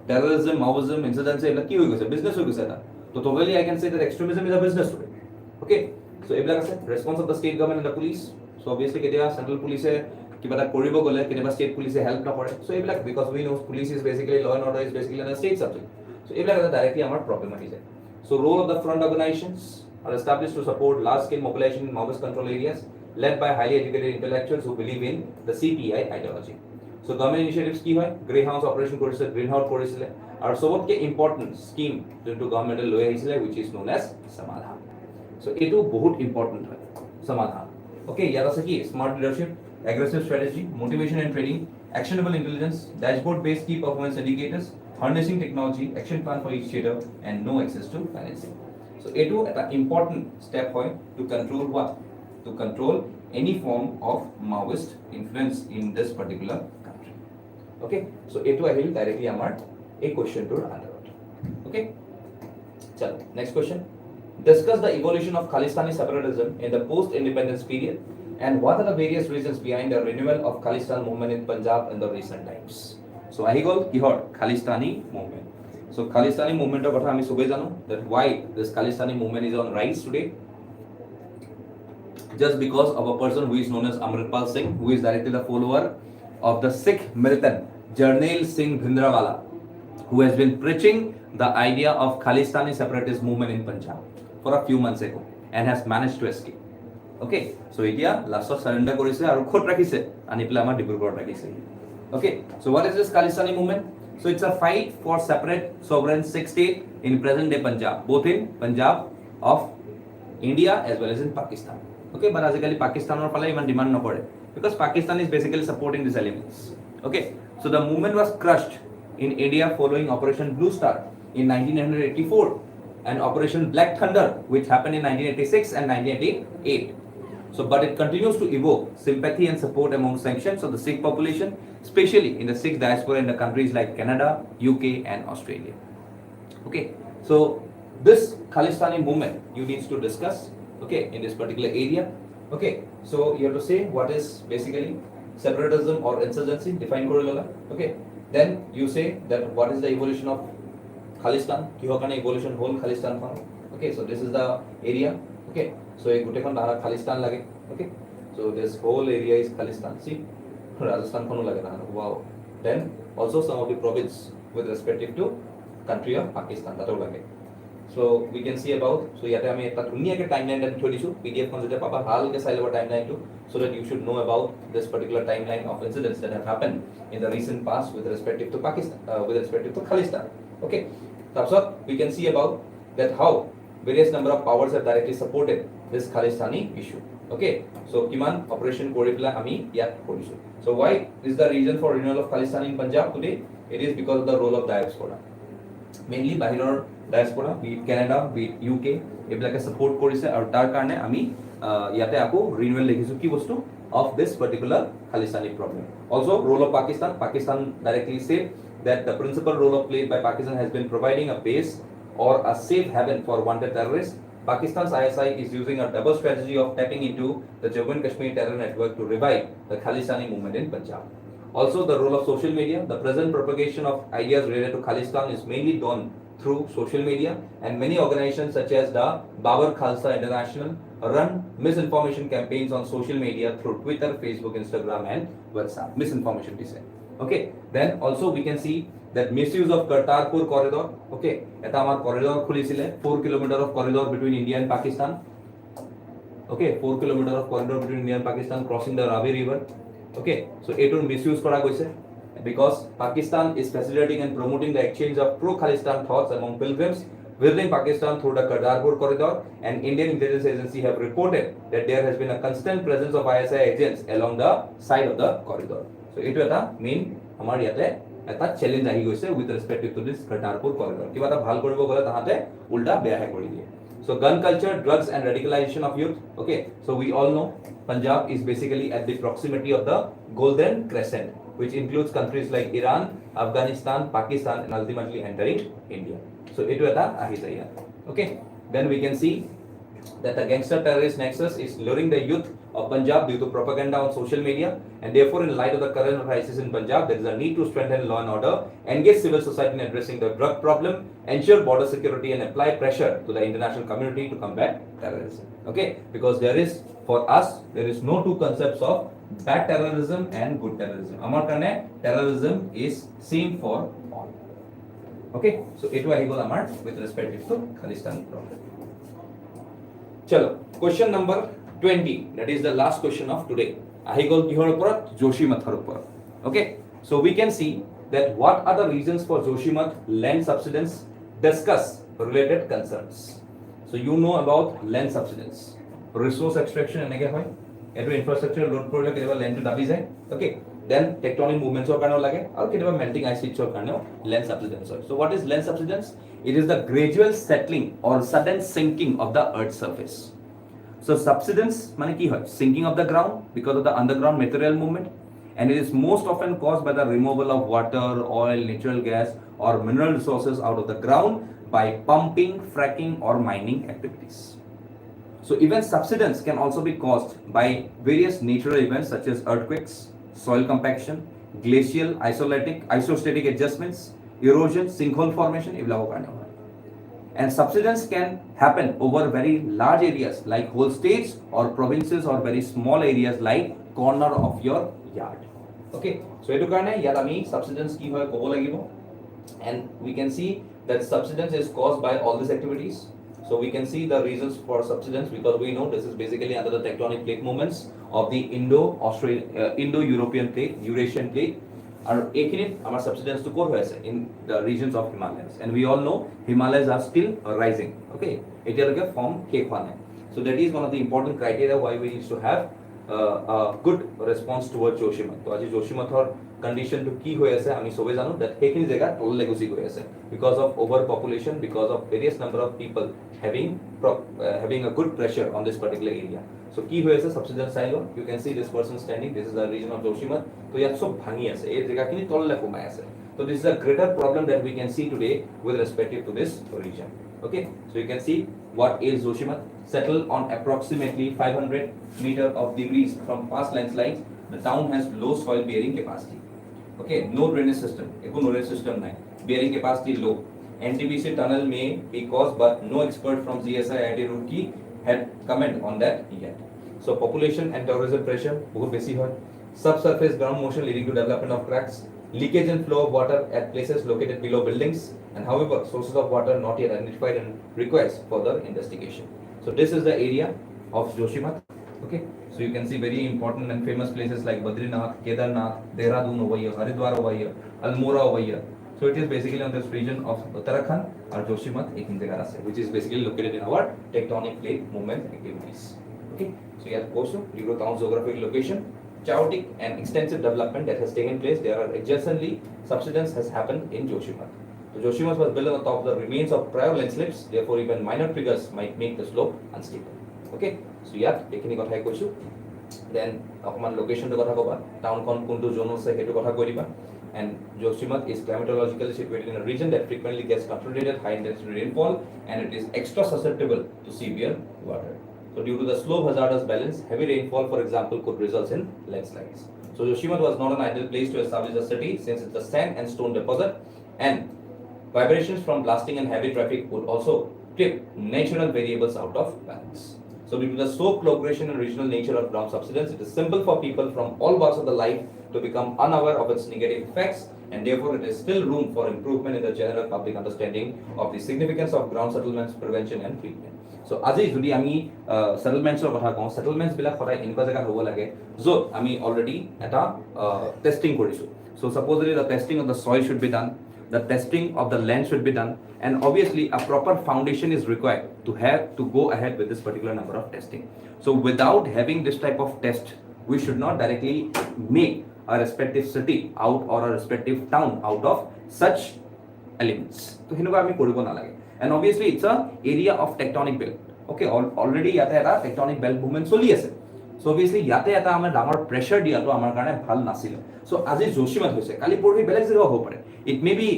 Terrorism, Maoism, insurgency, ebla ki hoi goise business hoi goise eta. So totally I can say that extremism is a business today. Okay, so ebla ase response of the state government and the police. So obviously ketia central police kiba ta koribo gole ketia state police help na kore. So ebla because we know police is basically law and order is basically a state subject. So ebla directly amar problem ahi jay. So role of the front organizations are established to support large scale mobilization in Maoist control areas led by highly educated intellectuals who believe in the CPI ideology. So government initiatives ki hoy greenhouse operation korise greenhouse korisile aru sobotke important scheme to government loi ahisile which is known as samadhan. So etu bahut important hoy samadhan. Okay, yada se ki smart leadership, aggressive strategy, motivation and training, actionable intelligence, dashboard based key performance indicators, harnessing technology, action plan for each theater and no access to financing. So etu an important step hoy to control what? To control any form of Maoist influence in this particular country. Okay, so etu I will directly amar a question to answer. Okay, chalo next question. Discuss the evolution of Khalistani separatism in the post-independence period and what are the various reasons behind the renewal of Khalistan movement in Punjab in the recent times. So ahi gol kihor Khalistani movement. So Khalistani movement of kotha ami sobe jano that why this Khalistani movement is on rise today. Just because of a person who is known as Amritpal Singh, who is directly the follower of the Sikh militant Jarnail Singh Bhindranwala, who has been preaching the idea of Khalistani separatist movement in Punjab for a few months ago and has managed to escape. Okay, so etia last of surrender korise aru khot rakhise ani pela amar Dibrugarh rakhise. Okay, so what is this Khalistani movement? So it's a fight for separate sovereign Sikh state in present day Punjab, both in Punjab of India as well as in Pakistan. Okay, but basically Pakistan or pala even demand no kore because Pakistan is basically supporting these elements. Okay, so the movement was crushed in India following Operation Blue Star in 1984 and Operation Black Thunder which happened in 1986 and 1988. So but it continues to evoke sympathy and support among sections of the Sikh population, especially in the Sikh diaspora in the countries like Canada, UK and Australia. Okay, so this Khalistani movement you need to discuss, okay, in this particular area. Okay, so you have to say what is basically separatism or insurgency, define korilola. Okay, then you say that what is the evolution of Khalistan, kiho kane evolution whole Khalistan form. Okay, so this is the area. Okay, so a gutekon dahara Khalistan lage. Okay, so this whole area is Khalistan. See, Rajasthan kono lage dahara. Wow. Then also some of the province with respect to country of Pakistan that lage. So we can see about, so yate ami eta dhuniyake timeline ta thoi disu PDF kon jete papa hal ke saile timeline to, so that you should know about this particular timeline of incidents that have happened in the recent past with respect to Pakistan, with respect to Khalistan. Okay, so we can see about that how various number of powers have directly supported this Khalistani issue. Okay, so kiman operation koripla ami yat korisu. So why is the reason for renewal of Khalistan in Punjab today? It is because of the role of diaspora. Mainly bahiror diaspora, be it Canada, be it UK, eblake support korise aru tar karone ami yate ako renewal lekhisu ki bostu of this particular Khalistani problem. Also role of Pakistan. Pakistan directly said that the principal role played by Pakistan has been providing a base or a safe haven for wanted terrorists. Pakistan's ISI is using a double strategy of tapping into the Jammu and Kashmir terror network to revive the Khalistani movement in Punjab. Also, the role of social media. The present propagation of ideas related to Khalistan is mainly done through social media, and many organizations such as the Babar Khalsa International run misinformation campaigns on social media through Twitter, Facebook, Instagram, and WhatsApp. Misinformation, we say. Okay, then also we can see that misuse of Kartarpur corridor. Okay, eta amar corridor khulisile 4 kilometer of corridor between India and Pakistan. Okay, 4 kilometer of corridor between India and Pakistan crossing the Ravi River. Okay, so etur misuse kora goise because Pakistan is facilitating and promoting the exchange of pro-Khalistan thoughts among pilgrims visiting Pakistan through the Kartarpur corridor, and Indian intelligence agency have reported that there has been a constant presence of ISI agents along the side of the corridor. So etu eta main amar yate eta challenge ahi goise with respect to this Kartarpur corridor. Kiba eta bhal koribo gole tahate ulta beya hai kori diye. So gun culture, drugs and radicalization of youth. Okay, so we all know Punjab is basically at the proximity of the Golden Crescent, which includes countries like Iran, Afghanistan, Pakistan, and ultimately entering India. So it was a okay. Then we can see that the gangster terrorist nexus is luring the youth of Punjab due to propaganda on social media, and therefore in light of the current crisis in Punjab, there is a need to strengthen law and order, engage civil society in addressing the drug problem, ensure border security, and apply pressure to the international community to combat terrorism. Okay, because there is, for us, there is no two concepts of bad terrorism and good terrorism. Amar karne terrorism is same for all. Okay, so it was Amar with respect to Khalistan problem. Chalo, question number 20, that is the last question of today. Ahigol kihor upor Joshimathar upor. Okay, so we can see that what are the reasons for Joshimath land subsidence. Discuss related concerns. So you know about land subsidence. Resource extraction enege hoy. Eto infrastructure load korle ketiba land to dabi jay. Okay, then tectonic movements or karno lage aru ketiba melting ice sheets or karno land subsidence hoy. So what is land subsidence? It is the gradual settling or sudden sinking of the earth's surface. So subsidence mane ki hoy? Sinking of the ground because of the underground material movement, and it is most often caused by the removal of water, oil, natural gas or mineral resources out of the ground by pumping, fracking or mining activities. So even subsidence can also be caused by various natural events such as earthquakes, soil compaction, glacial, isostatic adjustments, erosion, sinkhole formation, and subsidence can happen over very large areas like whole states or provinces or very small areas like corner of your yard. Okay, so etu karone yat ami subsidence ki hoy kobo lagibo, and we can see that subsidence is caused by all these activities. So we can see the reasons for subsidence because we know this is basically under the tectonic plate movements of the Indo-European plate, Eurasian plate. And ekinit amar subsidence to kor hoise in the regions of Himalayas, and we all know Himalayas are still rising. Okay, etialoke form ke khwane. So that is one of the important criteria why we need to have a good response towards Joshimath. So aji Joshimathor condition to ki hoy ase ami sobe jano that ekini jaga tolle gusi hoy ase because of overpopulation, because of various number of people having a good pressure on this particular area. So ki hoy ase subsidence silo, you can see this person standing, this is the region of Joshimath. So yat sob bhangi ase ei jaga kini tolle komai ase. So this is a greater problem that we can see today with respect to this region. Okay, so you can see what is Joshimath. Settled on approximately 500 meter of debris from past landslides, the town has low soil bearing capacity. Okay, no drainage system, eko drainage system nahi, bearing capacity low. NTPC tunnel may be caused, but no expert from CSAP Roorkee had comment on that yet. So population and tourism pressure bahut besi hoy. Subsurface ground motion leading to development of cracks, leakage and flow of water at places located below buildings, and however sources of water not yet identified and requires further investigation. So this is the area of Joshimath. Okay, so you can see very important and famous places like Badrinath, Kedarnath, Dehradun over here, Haridwar over here, Almora over here. So it is basically on this region of Uttarakhand or Joshimath which is basically located in our tectonic plate movement activities. Okay, so you have also Libro town's geographic location, chaotic and extensive development that has taken place. There are adjacently subsidence has happened in Joshimath. So Joshimath was built on the top of the remains of prior landslips, therefore even minor triggers might make the slope unstable. Okay, so yat ekhini kothai koisu. Then অকমান location to kotha koba, town kon kuntu zone ase hetu kotha koi diba. And Joshimath is climatologically situated in a region that frequently gets concentrated high intensity rainfall, and it is extra susceptible to severe water. So due to the slope hazardous balance, heavy rainfall for example could result in landslides. So Joshimath was not an ideal place to establish a city since it's a sand and stone deposit, and Vibrations from blasting and heavy traffic would also tip natural variables out of balance. So due to the slow progression and regional nature of ground subsidence, it is simple for people from all walks of the life to become unaware of its negative effects, and therefore it is still room for improvement in the general public understanding of the significance of ground settlements, prevention and treatment. So আজি যদি আমি সেটেলমেন্টছৰ কথা কওঁ, সেটেলমেন্টছ বিলাক সদায় এনেকুৱা জেগাত হ'ব লাগে য'ত আমি অলৰেডি এটা টেষ্টিং কৰিছোঁ. So supposedly the testing of the soil should be done, the testing of the land should be done, and obviously a proper foundation is required to have to go ahead with this particular number of testing. So without having this type of test, we should not directly make a respective city out or a respective town out of such elements. So henuka ami koribo nalage. And obviously it's a area of tectonic belt. Okay, already yate eta tectonic belt movement choli ase. So obviously yate eta amar damar pressure dia to amar karone bhal nasil. So আজি জোশীমত হৈছে, কালি পৰহি বেলেগ জেগা হ'ব পাৰে. It may be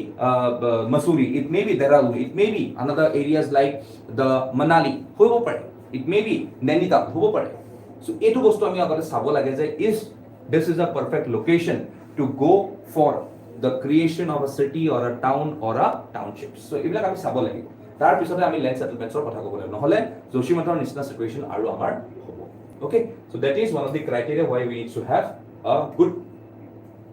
Mussoorie, it may be Dehradun, it may be another areas like the Manali হ'ব পাৰে. It may be Nainital হ'ব পাৰে. So এইটো বস্তু আমি আগতে চাব লাগে যে this is a perfect location to go for the creation of a city or a town or a township. So এইবিলাক আমি চাব লাগিব. তাৰ পিছতে আমি land settlements-ৰ কথা ক'ব লাগিব, নহলে জোশীমতৰ নিচিনা situation আৰু আমাৰ হ'ব. Okay, so that is one of the criteria why we need to have a good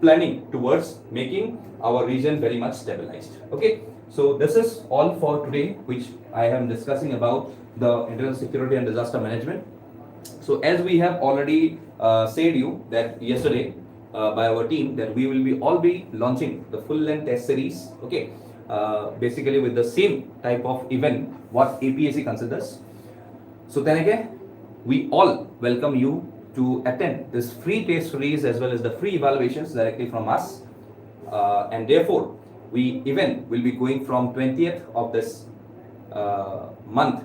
planning towards making our region very much stabilized. Okay, so this is all for today, which I am discussing about the internal security and disaster management. So as we have already said you that yesterday by our team that we will be all be launching the full length test series. Okay, basically with the same type of event what APSC considers. So then again, we all welcome you to attend this free test series as well as the free evaluations directly from us, and therefore we event will be going from 20th of this month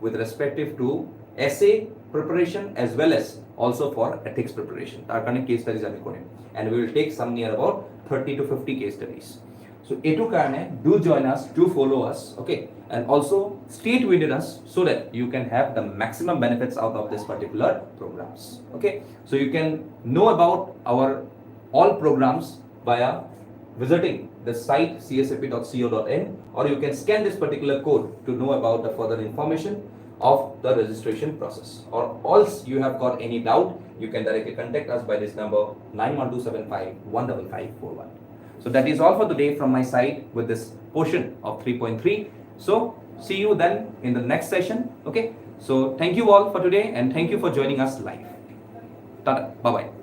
with respective to essay preparation as well as also for ethics preparation. Tar karone case studies ami korim, and we will take some near about 30 to 50 case studies. So etu karone do join us, do follow us, okay, and also stay tuned with us so that you can have the maximum benefits out of this particular programs. Okay, so you can know about our all programs via visiting the site csap.co.in, or you can scan this particular code to know about the further information of the registration process. Or else you have got any doubt, you can directly contact us by this number 91275 15541. So that is all for today from my side with this portion of 3.3. So see you then in the next session. Okay, so thank you all for today and thank you for joining us live. Tada, bye bye.